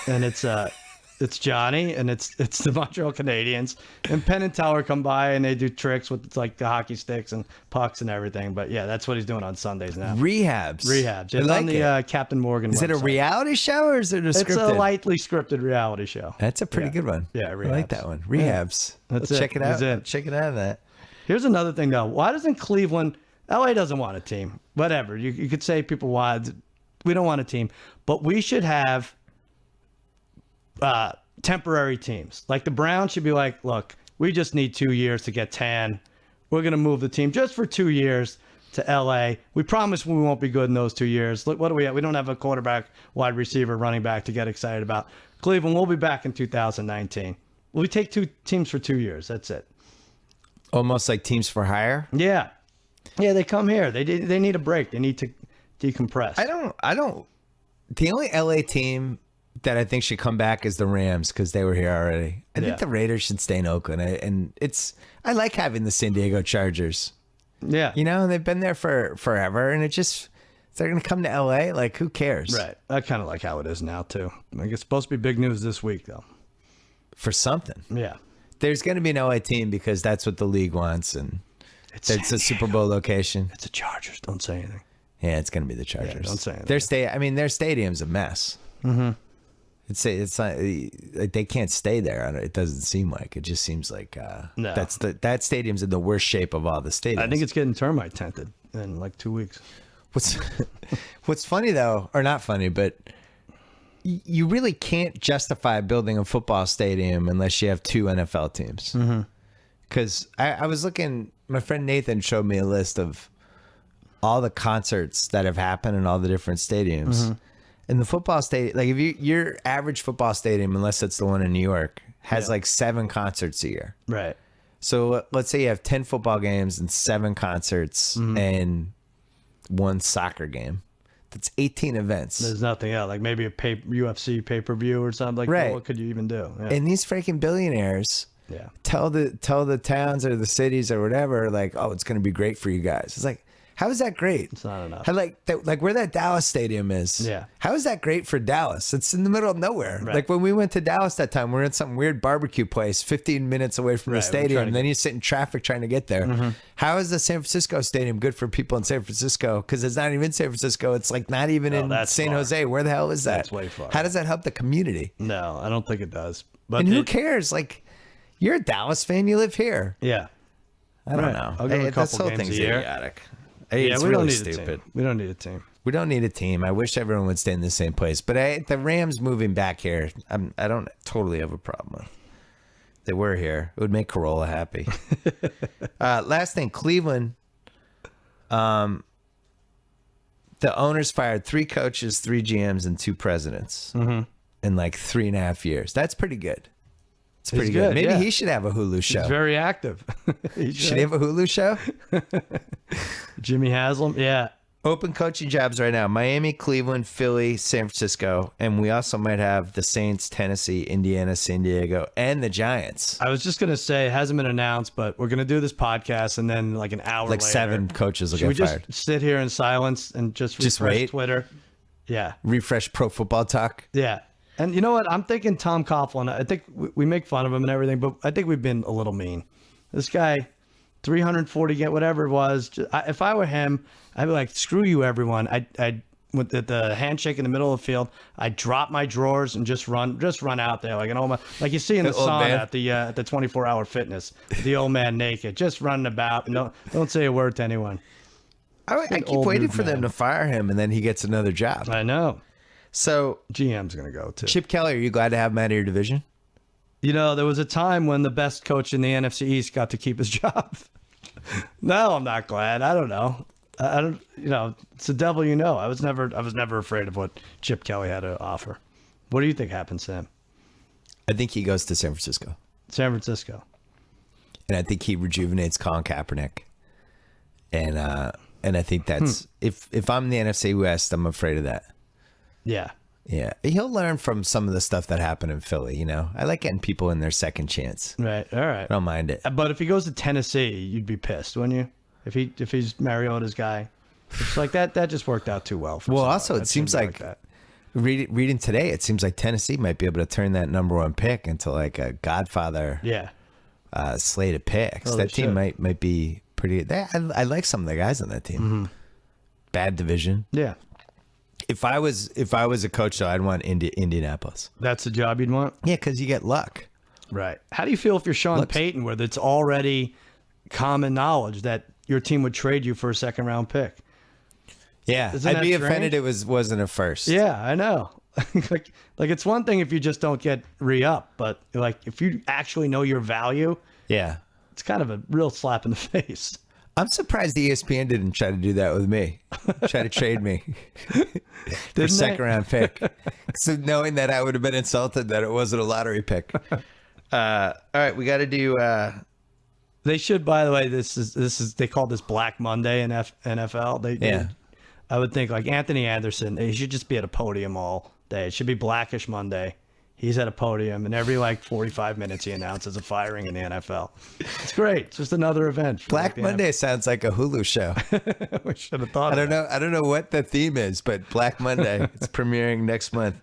and it's Johnny, and it's the Montreal Canadiens, and Penn and Teller come by and they do tricks with like the hockey sticks and pucks and everything. But yeah, that's what he's doing on Sundays now. Rehabs. It's I on the Captain Morgan. Is it a website. reality show or is it a scripted? It's a lightly scripted reality show. That's a pretty good one. Yeah, I like Rehabs. that one. Rehabs. That's Let's it. check it out. That's it. Check it out. That. Here's another thing though. Why doesn't Cleveland? LA doesn't want a team. Whatever. You could say people why we don't want a team, but we should have temporary teams. Like the Browns should be like, look, we just need 2 years to get 10. We're going to move the team just for 2 years to LA. We promise we won't be good in those 2 years. Look, what do we have? We don't have a quarterback, wide receiver, running back to get excited about. Cleveland, we'll be back in 2019. We take 2 teams for 2 years. That's it. Almost like teams for hire. Yeah. Yeah, they come here. They need a break. They need to decompress. I don't. The only LA team that I think should come back is the Rams because they were here already. I think the Raiders should stay in Oakland, and I like having the San Diego Chargers. Yeah. They've been there for forever, and if they're gonna come to LA, like who cares? Right. I kind of like how it is now too. Like it's supposed to be big news this week though. For something. Yeah. There's gonna be an LA team because that's what the league wants, and it's a Super Bowl location. It's the Chargers. Don't say anything. Yeah, it's gonna be the Chargers. Yeah, don't say anything. Their stadium's a mess. Mm-hmm. It's not like they can't stay there. It doesn't seem like. It just seems like No. that stadium's in the worst shape of all the stadiums. I think it's getting termite tented in like 2 weeks. What's funny though, or not funny, but you really can't justify building a football stadium unless you have 2 NFL teams. Because I was looking, my friend Nathan showed me a list of all the concerts that have happened in all the different stadiums. And the football stadium, like if your average football stadium, unless it's the one in New York, has like 7 concerts a year. Right. So let's say you have 10 football games and 7 concerts and 1 soccer game. That's 18 events. There's nothing else. Like maybe a UFC pay-per-view or something. Like Right. what could you even do? Yeah. And these freaking billionaires tell the towns or the cities or whatever, like, oh, it's going to be great for you guys. It's like, how is that great? It's not enough. Like where that Dallas stadium is. Yeah. How is that great for Dallas? It's in the middle of nowhere. Right. Like when we went to Dallas that time, we were in some weird barbecue place 15 minutes away from the Right, we're stadium. trying to Then you sit in traffic trying to get there. How is the San Francisco stadium good for people in San Francisco? Because it's not even in San Francisco. It's like not even in that's San far. Jose. Where the hell is that? That's way far. How does that help the community? No, I don't think it does. But and who cares? Like, you're a Dallas fan. You live here. Yeah. I don't Right. know. I'll give it a This couple whole games thing's a year. idiotic. Yeah, It's we really don't need a stupid. team. We don't need a team. We don't need a team. I wish everyone would stay in the same place. But the Rams moving back here, I don't totally have a problem with. They were here. It would make Corolla happy. Last thing, Cleveland. The owners fired 3 coaches, 3 GMs, and 2 presidents in like 3.5 years. That's pretty good. It's pretty good. Maybe he should have a Hulu show. He's very active. Should he have a Hulu show? Jimmy Haslam. Yeah. Open coaching jobs right now: Miami, Cleveland, Philly, San Francisco, and we also might have the Saints, Tennessee, Indiana, San Diego, and the Giants. I was just gonna say it hasn't been announced, but we're gonna do this podcast, and then like an hour Like later, 7 coaches will should we get fired. just sit here in silence and just refresh wait? Twitter? Yeah, Refresh Pro Football Talk. yeah. And you know what? I'm thinking Tom Coughlin. I think we make fun of him and everything, but I think we've been a little mean. This guy, 340 get whatever it was. If I were him, I'd be like, screw you, everyone. I'd with the handshake in the middle of the field, I'd drop my drawers and just run out there like an old man, like you see in the old sauna man. at the 24-hour fitness, the old man naked, just running about. And don't say a word to anyone. I keep old waiting dude, for them man. to fire him, and then he gets another job. I know. So, GM's gonna go too. Chip Kelly, are you glad to have him out of your division? You know, there was a time when the best coach in the NFC East got to keep his job. No, I'm not glad. I don't know. I don't. You know, it's the devil. You know, I was never afraid of what Chip Kelly had to offer. What do you think happens, Sam? I think he goes to San Francisco, San Francisco. and I think he rejuvenates Colin Kaepernick. And I think that's if I'm the NFC West, I'm afraid of that. Yeah. Yeah, he'll learn from some of the stuff that happened in Philly. You know, I like getting people in their second chance. Right. All right. I don't mind it. But if he goes to Tennessee, you'd be pissed, wouldn't you? If he's Mariota's guy, it's like that just worked out too well. For Well, Sal. also, it That seems shouldn't like, be that. reading today, it seems like Tennessee might be able to turn that #1 pick into like a Godfather Yeah. slate of picks. Oh, That they team should. might be pretty. I like some of the guys on that team. Bad division. Yeah. If I was a coach, though, I'd want Indianapolis. That's the job you'd want. Yeah, because you get luck. Right. How do you feel if you're Sean Looks- Payton, where it's already common knowledge that your team would trade you for a 2nd-round pick? Yeah, Isn't I'd that be strange? offended it wasn't a first. Yeah, I know. like it's one thing if you just don't get re-up, but like if you actually know your value, Yeah. it's kind of a real slap in the face. I'm surprised ESPN didn't try to do that with me. Try to trade me for Didn't they? 2nd-round pick. So knowing that I would have been insulted that it wasn't a lottery pick. All right, we got to do. They should, by the way, this is they call this Black Monday in NFL. Yeah. I would think like Anthony Anderson, he should just be at a podium all day. It should be Blackish Monday. He's at a podium, and every like 45 minutes he announces a firing in the NFL. It's great. It's just another event. for, Black like, the Monday sounds like a Hulu show. NFL. We should have thought. I don't know what the theme is, but Black Monday. It's premiering next month.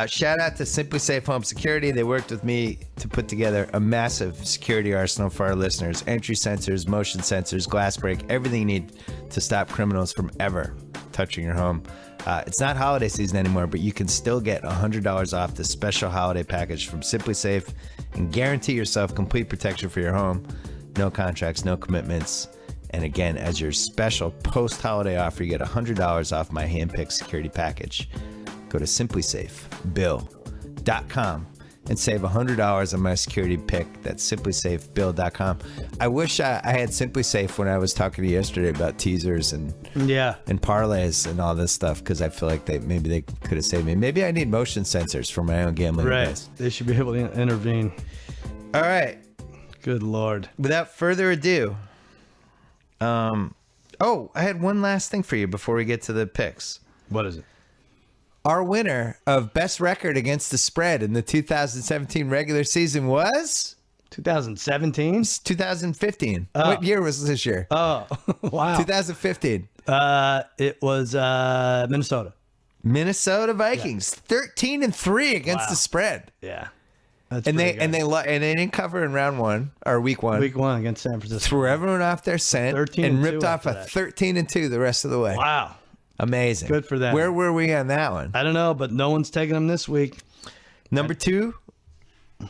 Shout out to Simply Safe Home Security. They worked with me to put together a massive security arsenal for our listeners. Entry sensors, motion sensors, glass break, everything you need to stop criminals from ever touching your home. It's not holiday season anymore, but you can still get $100 off the special holiday package from Simply Safe and guarantee yourself complete protection for your home. No contracts, no commitments. And again, as your special post-holiday offer, you get $100 off my hand-picked security package. Go to simplysafebill.com and save $100 on my security pick. That's simplysafebill.com. I wish I had Simply Safe when I was talking to you yesterday about teasers and parlays and all this stuff, because I feel like maybe they could have saved me. Maybe I need motion sensors for my own gambling Right. advice. They should be able to intervene. All right. Good Lord. Without further ado, I had one last thing for you before we get to the picks. What is it? Our winner of best record against the spread in the 2017 regular season was 2017? 2015. Oh. What year was this year? Oh, wow. 2015. It was Minnesota. Minnesota Vikings, 13-3 against Wow. the spread. Yeah. That's And they pretty good. they didn't cover in round 1 or week 1. Week 1 against San Francisco. Threw everyone off their scent 13 and and ripped 2 off a after that. 13-2 the rest of the way. Wow. Amazing. Good for them. Where were we on that one? I don't know, but no one's taking them this week. Number 2,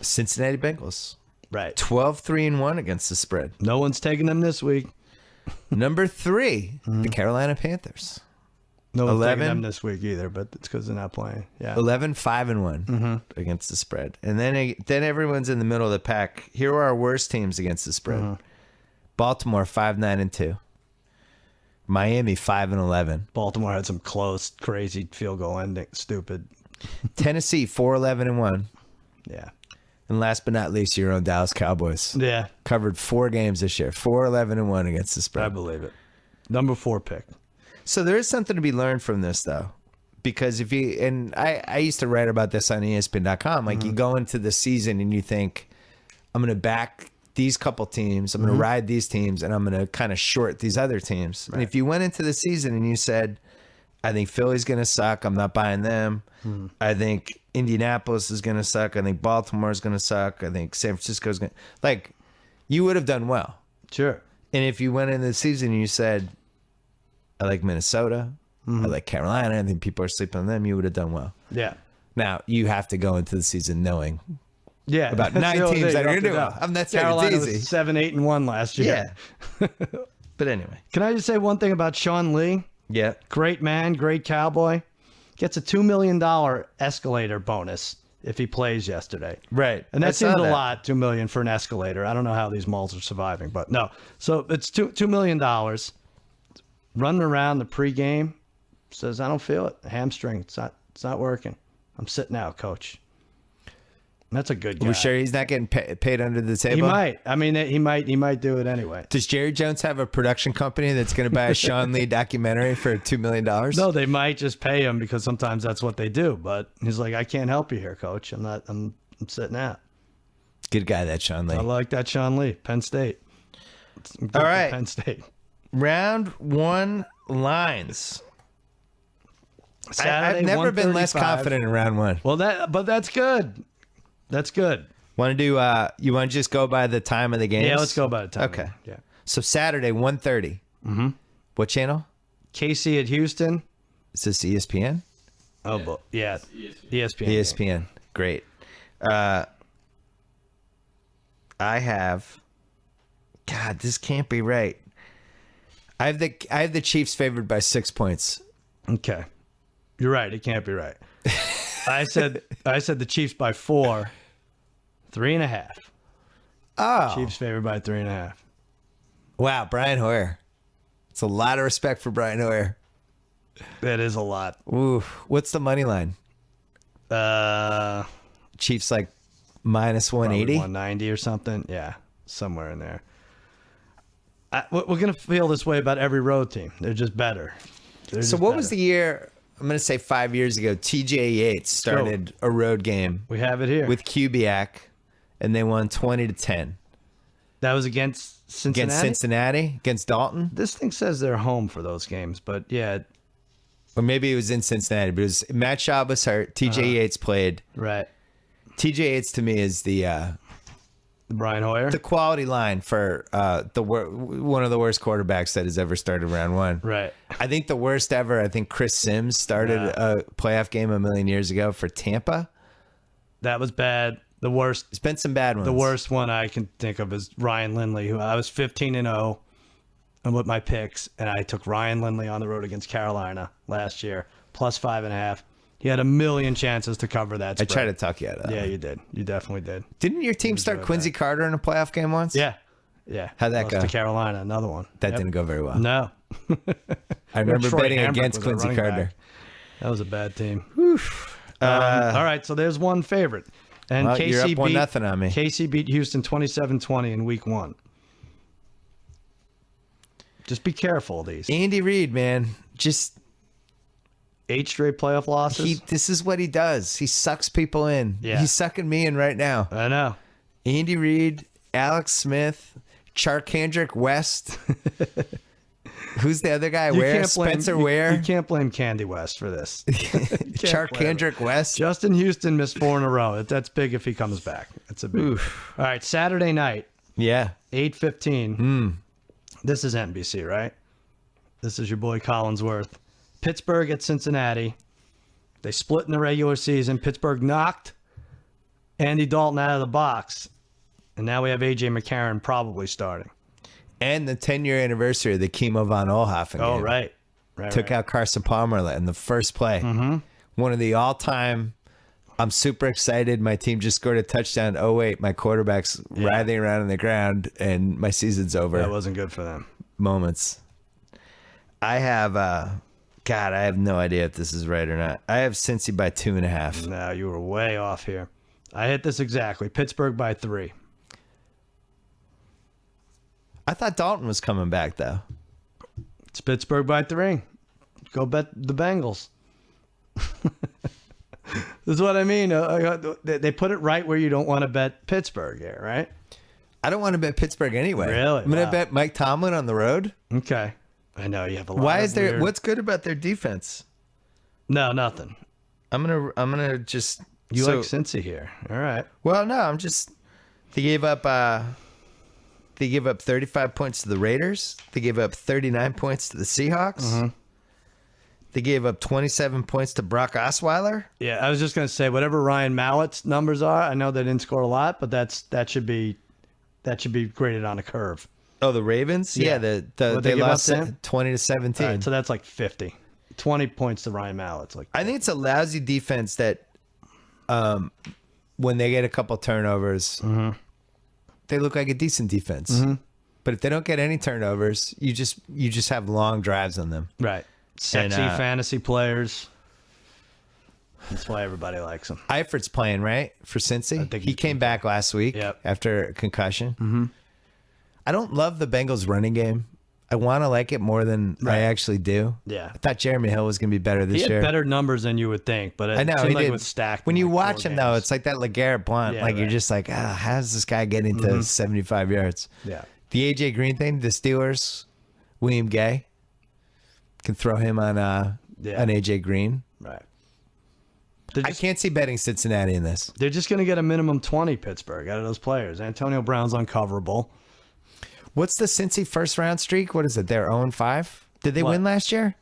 Cincinnati Bengals. Right. 12-3-1 against the spread. No one's taking them this week. Number 3, the Carolina Panthers. No one's 11. taking them this week either, but it's because they're not playing. Yeah. 11-5-1 against the spread. And then everyone's in the middle of the pack. Here are our worst teams against the spread. Baltimore 5-9-2. Miami 5-11. Baltimore had some close, crazy field goal ending. Stupid. Tennessee 4-11-1. Yeah. And last but not least, your own Dallas Cowboys. Yeah. Covered 4 games this year. 4-11-1 against the I spread. believe it. Number 4 pick. So there is something to be learned from this, though. Because if you, and I used to write about this on ESPN.com, like you go into the season and you think, I'm going to back these couple teams, I'm going to ride these teams, and I'm going to kind of short these other teams. And if you went into the season and you said, I think Philly's going to suck, I'm not buying them. I think Indianapolis is going to suck. I think Baltimore is going to suck. I think San Francisco is going to, like, you would have done well. Sure. And if you went into the season and you said, I like Minnesota, I like Carolina, I think people are sleeping on them, you would have done well. Yeah. Now, you have to go into the season knowing Yeah. about 9 teams that are going to do well. I'm not saying Carolina it's easy. was 7-8-1 last year. Yeah. But anyway. Can I just say one thing about Sean Lee? Yeah. Great man, great cowboy. Gets a $2 million escalator bonus if he plays yesterday. Right. And I that saw seems a lot, $2 million for an escalator. I don't know how these malls are surviving, but no. So it's $2 million. Running around the pregame, says, I don't feel it. Hamstring, it's not working. I'm sitting out, coach. That's a good guy. We're sure he's not getting paid under the table? He might. I mean, he might do it anyway. Does Jerry Jones have a production company that's going to buy a Sean Lee documentary for $2 million? No, they might just pay him because sometimes that's what they do. But he's like, I can't help you here, coach. I'm sitting out. Good guy, that Sean Lee. I like that Sean Lee, Penn State. Good All for right. Penn State. Round 1 lines. Saturday, I've never been less 1:35. confident in round 1. Well, that's good. That's good. Want to do? You want to just go by the time of the games? Yeah, let's go by the time. Okay. Yeah. So Saturday, 1:30. Mm-hmm. What channel? KC at Houston. Is this ESPN? Oh, but yeah. ESPN. ESPN. Great. I have. God, this can't be right. I have the Chiefs favored by 6 points. Okay. You're right. It can't be right. I said the Chiefs by 4, 3.5. Oh, Chiefs favored by 3.5. wow, Brian Hoyer. It's a lot of respect for Brian Hoyer. That is a lot. Ooh, what's the money line? Chiefs like minus 180. 190 or something. Yeah, somewhere in there. We're going to feel this way about every road team. They're just better. So what was the year? I'm going to say 5 years ago. TJ Yates started a road game We have it here. with Kubiak, and they won 20-10 That was against Cincinnati. against Cincinnati, against Dalton, This thing says they're home for those games, but yeah, or maybe it was in Cincinnati. But it was Matt Schaub was hurt. TJ Yates played. right. TJ Yates to me is the Brian Hoyer. quality line for one of the worst quarterbacks that has ever started round 1. Right. I think the worst ever. I think Chris Sims started a playoff game a million years ago for Tampa. That was bad. The worst. There's been some bad ones. The worst one I can think of is Ryan Lindley, who I was 15-0 and with my picks, and I took Ryan Lindley on the road against Carolina last year, plus 5.5. He had a million chances to cover that I spread. tried to talk you out of that. Yeah, you did. You definitely did. Didn't your team start really Quincy Carter in a playoff game once? Yeah. Yeah. How'd that Lost go? to Carolina, another one. That Yep. didn't go very well. No. I remember Troy betting Hambrick against was our Quincy running Carter. back. That was a bad team. All right, so there's one favorite. And Well, KC you're up 1-0 beat, on me. KC beat Houston 27-20 in week 1. Just be careful of these. Andy Reid, man, just 8 straight playoff losses. this is what he does. He sucks people in. Yeah. He's sucking me in right now. I know. Andy Reid, Alex Smith, Charkandrick West. Who's the other guy? Ware? Spencer Ware? You can't blame Candy West for this. Charkandrick West. Justin Houston missed 4 in a row. That's big if he comes back. That's a big. All right, Saturday night, Yeah. 8:15. This is NBC, right? This is your boy Collinsworth. Pittsburgh at Cincinnati. They split in the regular season. Pittsburgh knocked Andy Dalton out of the box. And now we have A.J. McCarron probably starting. And the 10-year anniversary of the Kimo von Oelhoffen game. Oh, right. Took out Carson Palmer in the first play. One of the all-time. I'm super excited. My team just scored a touchdown. Oh, wait, my quarterback's writhing around on the ground, and my season's over. That wasn't good for them. Moments. I have, God, I have no idea if this is right or not. I have Cincy by 2.5. No, you were way off here. I hit this exactly. Pittsburgh by 3. I thought Dalton was coming back, though. It's Pittsburgh by 3. Go bet the Bengals. This is what I mean. They put it right where you don't want to bet Pittsburgh here, right? I don't want to bet Pittsburgh anyway. Really? I'm going to bet Mike Tomlin on the road. Okay. I know you have a lot. Why of is there? weird... What's good about their defense? No, nothing. I'm gonna just. You like Cincy here? All right. Well, no, I'm just. They gave up. They gave up 35 points to the Raiders. They gave up 39 points to the Seahawks. They gave up 27 points to Brock Osweiler. Yeah, I was just gonna say whatever Ryan Mallett's numbers are. I know they didn't score a lot, but that should be graded on a curve. Oh, the Ravens? Yeah, they lost 20 to 17. All right, so that's like 50. 20 points to Ryan Mallett's like. I think it's a lousy defense that, when they get a couple turnovers, they look like a decent defense. But if they don't get any turnovers, you just have long drives on them. Right. Sexy fantasy players. That's why everybody likes him. Eifert's playing, right, for Cincy? I think he came back last week after a concussion. I don't love the Bengals running game. I want to like it more than I actually do. Yeah. I thought Jeremy Hill was going to be better this He year. had better numbers than you would think, but I know, seemed he like did. it was stacked. When in you like watch 4 him, though, games. it's like that LeGarrette Blount. Yeah, you're just like, how's this guy getting to 75 yards? Yeah. The A.J. Green thing, the Steelers, William Gay, can throw him on A.J. Green. Right. I can't see betting Cincinnati in this. They're just going to get a minimum 20 Pittsburgh out of those players. Antonio Brown's uncoverable. What's the Cincy first round streak? What is it? They're 0-5? Did they win last year?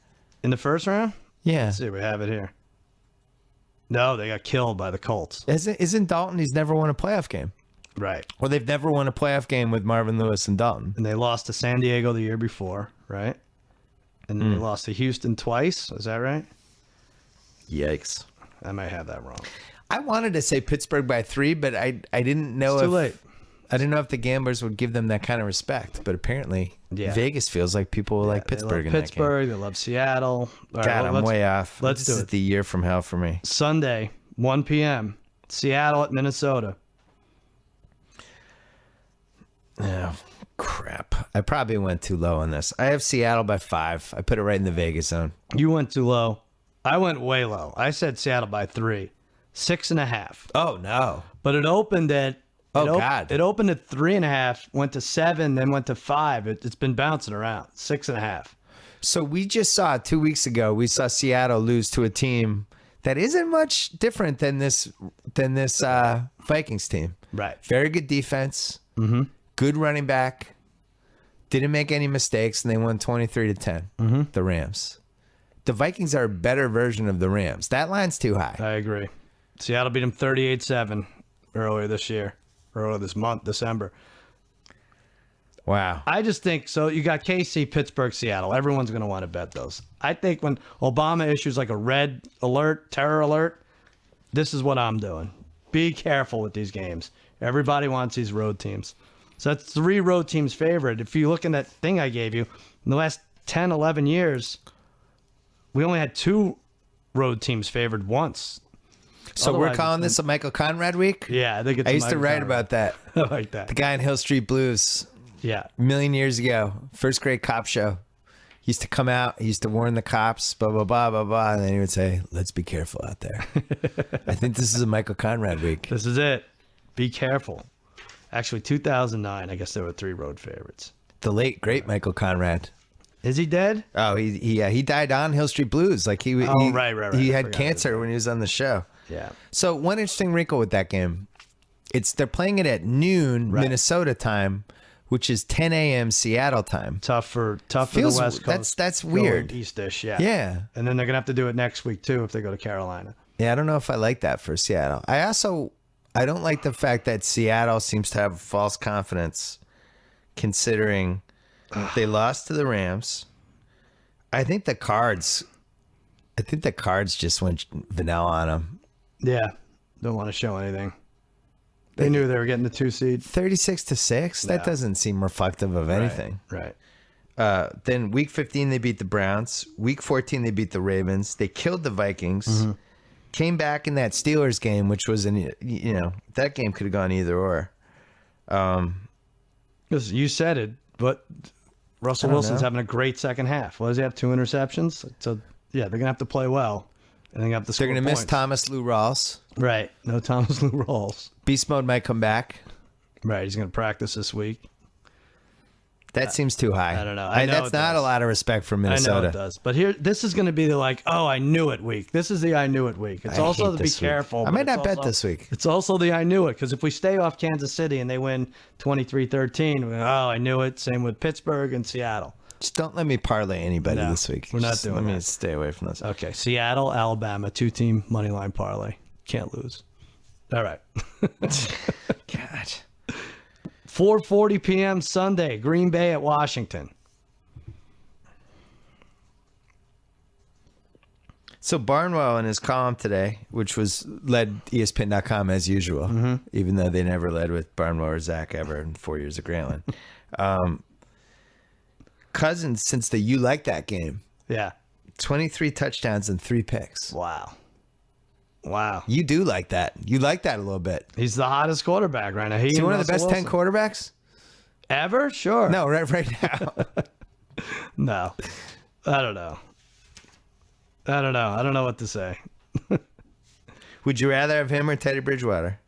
In the first round? Yeah. Let's see, we have it here. No, they got killed by the Colts. Isn't Dalton? He's never won a playoff game. Right. Well, they've never won a playoff game with Marvin Lewis and Dalton. And they lost to San Diego the year before, right? And then they lost to Houston twice. Is that right? Yikes. I might have that wrong. I wanted to say Pittsburgh by 3, but I didn't know It's too late. I didn't know if the gamblers would give them that kind of respect. But apparently, Vegas feels like people will like Pittsburgh they in love that game. Pittsburgh. They love Seattle. All right, God, I'm way off. Let's this do is it. the year from hell for me. Sunday, 1 p.m. Seattle at Minnesota. Oh, crap. I probably went too low on this. I have Seattle by 5. I put it right in the Vegas zone. You went too low. I went way low. I said Seattle by 3. 6.5. Oh, no. But it opened at... God. It opened at 3.5, went to 7, then went to 5. It's been bouncing around. 6.5. So we just saw 2 weeks ago, we saw Seattle lose to a team that isn't much different than this Vikings team. Right. Very good defense. Good running back. Didn't make any mistakes, and they won 23-10. The Rams. The Vikings are a better version of the Rams. That line's too high. I agree. Seattle beat them 38-7 earlier this month, December. Wow. I just think, so you got KC, Pittsburgh, Seattle. Everyone's going to want to bet those. I think when Obama issues like a red alert, terror alert, this is what I'm doing. Be careful with these games. Everybody wants these road teams. So that's 3 road teams favored. If you look in that thing I gave you, in the last 10, 11 years, we only had 2 road teams favored once. So Otherwise, we're calling this a Michael Conrad week? Yeah, I think it's I used to write about that. I like that. The guy in Hill Street Blues, Yeah. a million years ago, first grade cop show. He used to come out, he used to warn the cops, blah, blah, blah, blah, blah. And then he would say, let's be careful out there. I think this is a Michael Conrad week. This is it. Be careful. Actually, 2009, I guess there were 3 road favorites. The late, great Michael Conrad. Is he dead? Oh, he died on Hill Street Blues. Like Right. He I had forgot cancer when he was on the show. Yeah. So one interesting wrinkle with that game, they're playing it at noon Minnesota time, which is 10 a.m. Seattle time. Tough for the Feels- West Coast. that's going weird. East-ish, yeah. Yeah. And then they're going to have to do it next week, too, if they go to Carolina. Yeah, I don't know if I like that for Seattle. I I don't like the fact that Seattle seems to have false confidence considering they lost to the Rams. I think the Cards just went vanilla on them. Yeah. Don't want to show anything. They knew they were getting the 2 seed. 36-6? That doesn't seem reflective of anything. Right. Then week 15, they beat the Browns. Week 14, they beat the Ravens. They killed the Vikings. Came back in that Steelers game, which was, that game could have gone either or. Because you said it, but Russell Wilson's having a great second half. What does he have? 2 interceptions? So, yeah, they're going to have to play well. And they're going to miss Thomas Lou Rawls. Right. No Thomas Lou Rawls. Beast Mode might come back. Right. He's going to practice this week. That seems too high. I don't know. That's not a lot of respect for Minnesota. I know it does. But this is going to be the I knew it week. This is the I knew it week. It's also to be careful. I might not bet this week. It's also the I knew it, because if we stay off Kansas City and they win 23-13, I knew it. Same with Pittsburgh and Seattle. Just don't let me parlay anybody this week. We're not doing that. Let me stay away from this. Okay. Seattle, Alabama, 2-team money line parlay. Can't lose. All right. God. 4:40 p.m. Sunday, Green Bay at Washington. So Barnwell in his column today, which was led ESPN.com as usual, even though they never led with Barnwell or Zach ever in 4 years of Grantland. Cousins, since the you like that game, 23 touchdowns and 3 picks. Wow. You do like that. You like that a little bit. He's the hottest quarterback right now. Is he one of the best 10 quarterbacks? Ever? Sure. No, right now. No. I don't know. I don't know what to say. Would you rather have him or Teddy Bridgewater?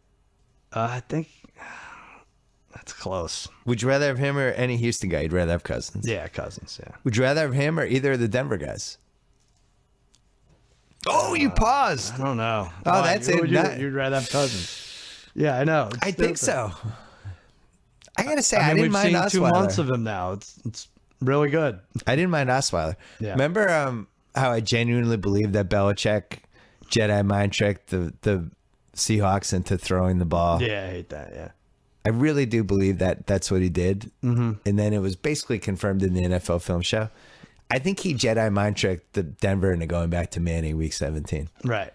I think that's close. Would you rather have him or any Houston guy? You'd rather have Cousins. Yeah, Cousins, yeah. Would you rather have him or either of the Denver guys? Oh, you paused. I don't know. Oh, that's it. You'd rather have Cousins. Yeah, I know. I think so. I got to say, I didn't mind Osweiler. We've seen 2 months of him now. It's really good. I didn't mind Osweiler. Yeah. Remember how I genuinely believed that Belichick Jedi mind tricked the Seahawks into throwing the ball? Yeah, I hate that, yeah. I really do believe that that's what he did. And then it was basically confirmed in the NFL film show. I think he Jedi mind tricked the Denver into going back to Manning week 17. Right.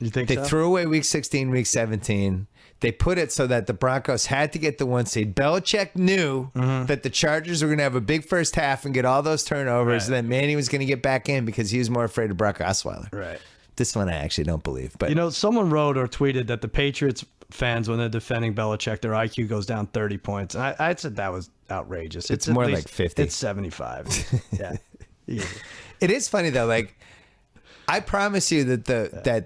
You think they so? threw away week 16, week 17. They put it so that the Broncos had to get the 1 seed. Belichick knew that the Chargers were going to have a big first half and get all those turnovers. And then Manning was going to get back in because he was more afraid of Brock Osweiler. Right. This one I actually don't believe. But someone wrote or tweeted that the Patriots fans, when they're defending Belichick, their IQ goes down 30 points. And I said that was outrageous. It's more like 50. It's 75. Yeah. Easy. It is funny though. Like, I promise you that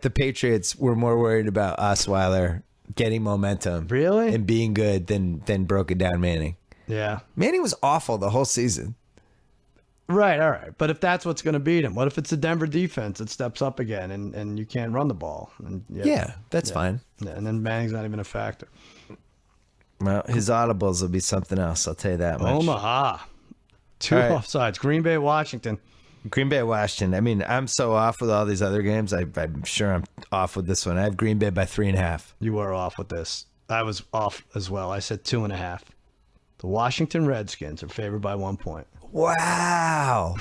the Patriots were more worried about Osweiler getting momentum, really, and being good than broken down Manning. Yeah. Manning was awful the whole season. Right, all right. But if that's what's going to beat him, what if it's the Denver defense that steps up again and you can't run the ball? And, that's fine. Yeah, and then Manning's not even a factor. Well, his audibles will be something else, I'll tell you that much. Omaha. 2 offsides. Green Bay, Washington. Green Bay, Washington. I mean, I'm so off with all these other games. I'm sure I'm off with this one. I have Green Bay by 3.5. You were off with this. I was off as well. I said 2.5. The Washington Redskins are favored by 1 point. Wow.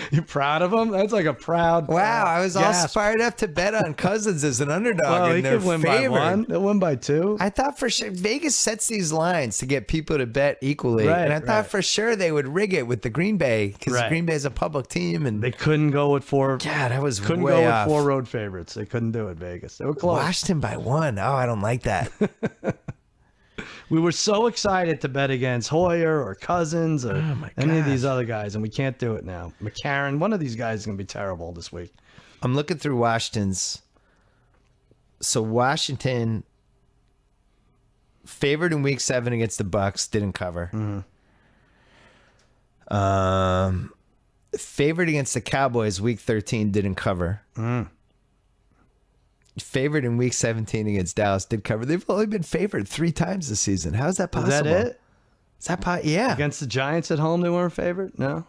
You proud of them? That's like a proud. Wow, I was all gasp. fired up to bet on Cousins as an underdog. Well, and he they're could win favored. by 1. They'll win by 2. I thought for sure Vegas sets these lines to get people to bet equally, Right, and I thought for sure they would rig it with the Green Bay because Green Bay is a public team, and they couldn't go with 4. God, I was couldn't way go off. with 4 road favorites. They couldn't do it. Vegas. They were close. Washington by 1. Oh, I don't like that. We were so excited to bet against Hoyer or Cousins or any of these other guys, and we can't do it now. McCarron, one of these guys is going to be terrible this week. I'm looking through Washington's. So Washington favored in week 7 against the Bucks, didn't cover. Favored against the Cowboys week 13, didn't cover. Favored in week 17 against Dallas, did cover. They've only been favored 3 times this season. How is that possible? Is that it? Is that yeah. Against the Giants at home, they weren't favored? No?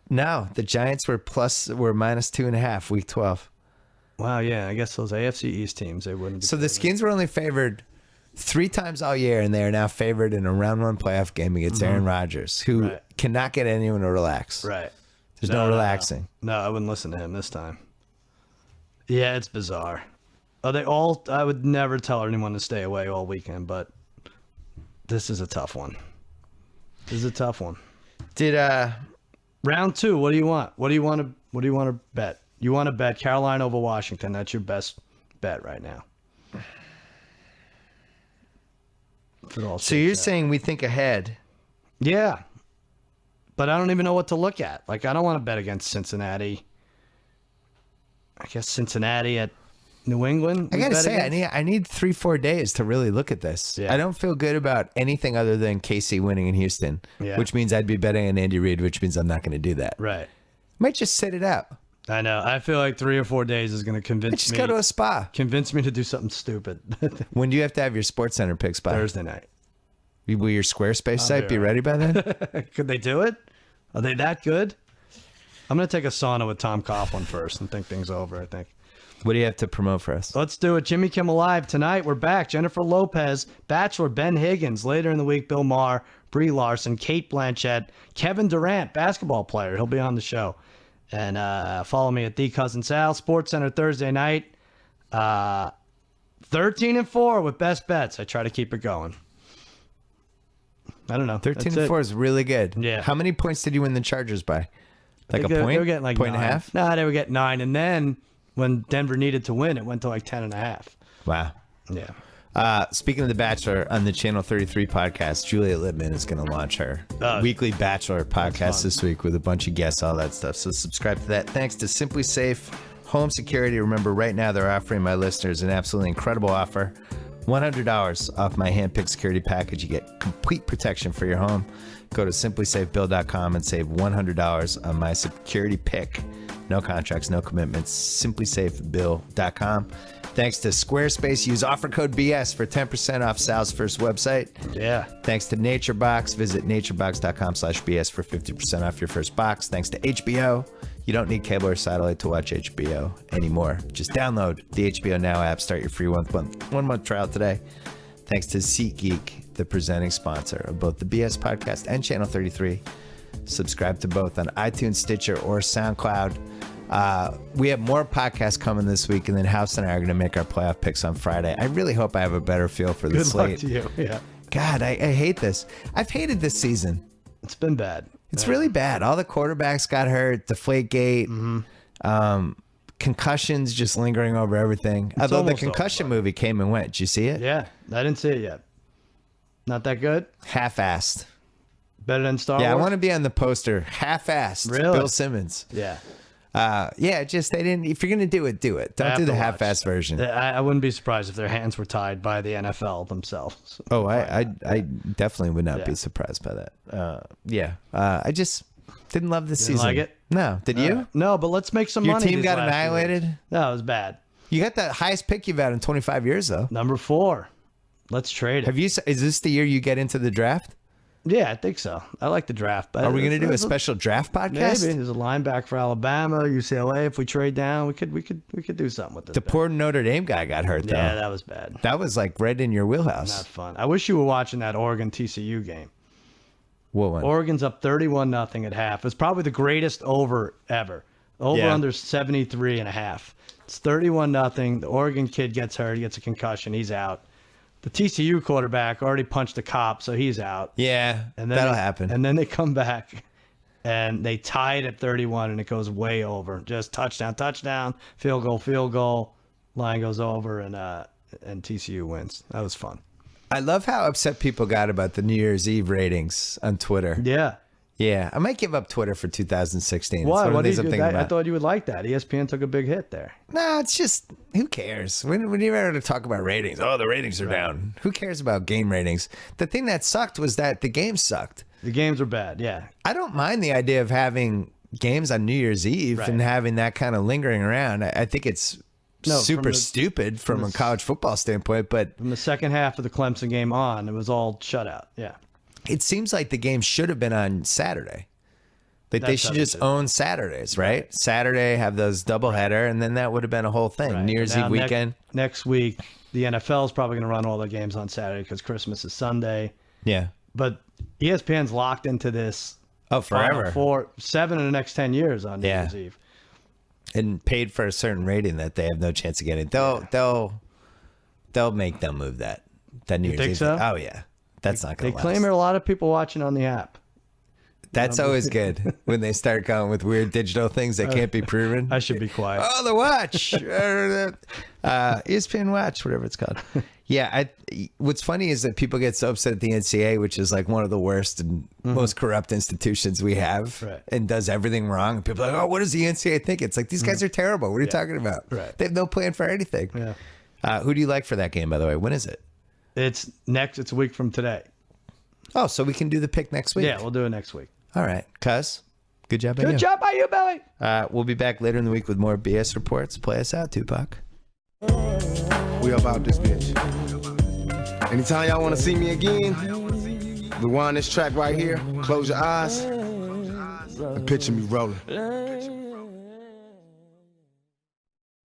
No, the Giants were minus 2.5 week 12. Wow, yeah, I guess those AFC East teams, they wouldn't be. So the Skins were only favored 3 times all year, and they are now favored in a round 1 playoff game against Aaron Rodgers, who cannot get anyone to relax. Right. There's no relaxing. No, I wouldn't listen to him this time. Yeah, it's bizarre. I would never tell anyone to stay away all weekend, but this is a tough one. Did Round 2, what do you want? What do you want to bet? You want to bet Carolina over Washington. That's your best bet right now. So you're saying we think ahead? Yeah. But I don't even know what to look at. Like, I don't want to bet against Cincinnati. I guess Cincinnati at New England. I gotta say, I need 3-4 days to really look at this. Yeah. I don't feel good about anything other than KC winning in Houston, Yeah. which means I'd be betting on Andy Reid, which means I'm not going to do that. Right. Might just sit it out. I know. I feel like 3 or 4 days is going to convince Just me. go to a spa. Convince me to do something stupid. When do you have to have your Sports Center picks by? Thursday night. Will your Squarespace site be ready by then? Could they do it? Are they that good? I'm going to take a sauna with Tom Coughlin first and think things over, I think. What do you have to promote for us? Let's do it. Jimmy Kimmel Live tonight. We're back. Jennifer Lopez, Bachelor, Ben Higgins. Later in the week, Bill Maher, Brie Larson, Kate Blanchett, Kevin Durant, basketball player. He'll be on the show. And follow me at Cousin Sal. Sports Center Thursday night. 13-4 with best bets. I try to keep it going. I don't know. 13-4 is really good. Yeah. How many points did you win the Chargers by? Like a point? They were getting like point 9. and a half? No, they were getting 9. And then when Denver needed to win, it went to like 10.5. Wow. Yeah. Speaking of The Bachelor, on the Channel 33 podcast, Julia Littman is going to launch her weekly Bachelor podcast this week with a bunch of guests, all that stuff. So subscribe to that. Thanks to Simply Safe Home Security. Remember, right now they're offering my listeners an absolutely incredible offer. $100 off my handpicked security package. You get complete protection for your home. Go to simplysafebill.com and save $100 on my security pick. No contracts, no commitments. simplysafebill.com. Thanks to Squarespace. Use offer code BS for 10% off Sal's first website. Yeah. Thanks to NatureBox. Visit naturebox.com/BS for 50% off your first box. Thanks to HBO. You don't need cable or satellite to watch HBO anymore. Just download the HBO Now app. Start your free one-month trial today. Thanks to SeatGeek, the presenting sponsor of both the BS podcast and Channel 33. Subscribe to both on iTunes, Stitcher, or SoundCloud. We have more podcasts coming this week, and then House and I are going to make our playoff picks on Friday. I really hope I have a better feel for the slate. Good luck to you. Yeah. God, I hate this. I've hated this season. It's been bad. It's really bad. All the quarterbacks got hurt. Deflategate. Concussions just lingering over everything. Although the concussion movie came and went. Did you see it? Yeah. I didn't see it yet. Not that good? Half-assed. Better than Star Wars? Yeah, I want to be on the poster. Half-assed. Really? Bill Simmons. Yeah. Just they didn't. If you're gonna do it, do it. Don't do the half-assed version. I wouldn't be surprised if their hands were tied by the NFL themselves. Oh, I definitely would not be surprised by that. I just didn't love this season. Like it? No, did you? No, but let's make some Your money. team got these last few annihilated. weeks. No, it was bad. You got the highest pick you've had in 25 years, though. Number 4. Let's trade it. Is this the year you get into the draft? Yeah, I think so. I like the draft. But Are we going to do a special draft podcast? Maybe. There's a linebacker for Alabama, UCLA. If we trade down, we could do something with this. The poor Notre Dame guy got hurt, though. Yeah, that was bad. That was like right in your wheelhouse. Not fun. I wish you were watching that Oregon TCU game. What one? Oregon's up 31-0 at half. It's probably the greatest over ever. Over under 73.5. It's 31-0. The Oregon kid gets hurt. He gets a concussion. He's out. The TCU quarterback already punched a cop, so he's out. Yeah, and then that'll happen. And then they come back, and they tie it at 31, and it goes way over. Just touchdown, field goal. Line goes over, and TCU wins. That was fun. I love how upset people got about the New Year's Eve ratings on Twitter. Yeah. Yeah, I might give up Twitter for 2016. Why? What did you do? I thought you would like that. ESPN took a big hit there. No, it's just, who cares? When you're ever to talk about ratings, the ratings are down. Who cares about game ratings? The thing that sucked was that the games sucked. The games were bad, yeah. I don't mind the idea of having games on New Year's Eve and having that kind of lingering around. I think it's super stupid from a college football standpoint, but from the second half of the Clemson game on, it was all shutout. Yeah. It seems like the game should have been on Saturday. Like they That's should how they just should. own Saturdays, right? Saturday have those doubleheader, and then that would have been a whole thing. Right. New Year's Now Eve weekend. Next week, the NFL is probably going to run all the games on Saturday because Christmas is Sunday. Yeah. But ESPN's locked into this. Oh, forever. Final 7 in the next 10 years on New Yeah. Year's Eve. And paid for a certain rating that they have no chance of getting. They'll make them move that. That New Year's think Eve. so? Oh yeah. That's not They going to claim there are a lot of people watching on the app. That's always good when they start going with weird digital things that can't be proven. I should be quiet. Oh, the watch, ESPN Watch, whatever it's called. Yeah, what's funny is that people get so upset at the NCAA, which is like one of the worst and most corrupt institutions we have, Right. and does everything wrong. And people are like, oh, what does the NCAA think? It's like, these guys are terrible. What are you talking about? Right. They have no plan for anything. Yeah. Who do you like for that game, by the way? When is it? It's a week from today. Oh, so we can do the pick next week. Yeah, we'll do it next week. All right, Cuz. Good job. by you. Good job by you, Billy. We'll be back later in the week with more BS reports. Play us out, Tupac. We about this bitch. Anytime y'all want to see me again, rewind this track right here, close your eyes, and picture me rolling.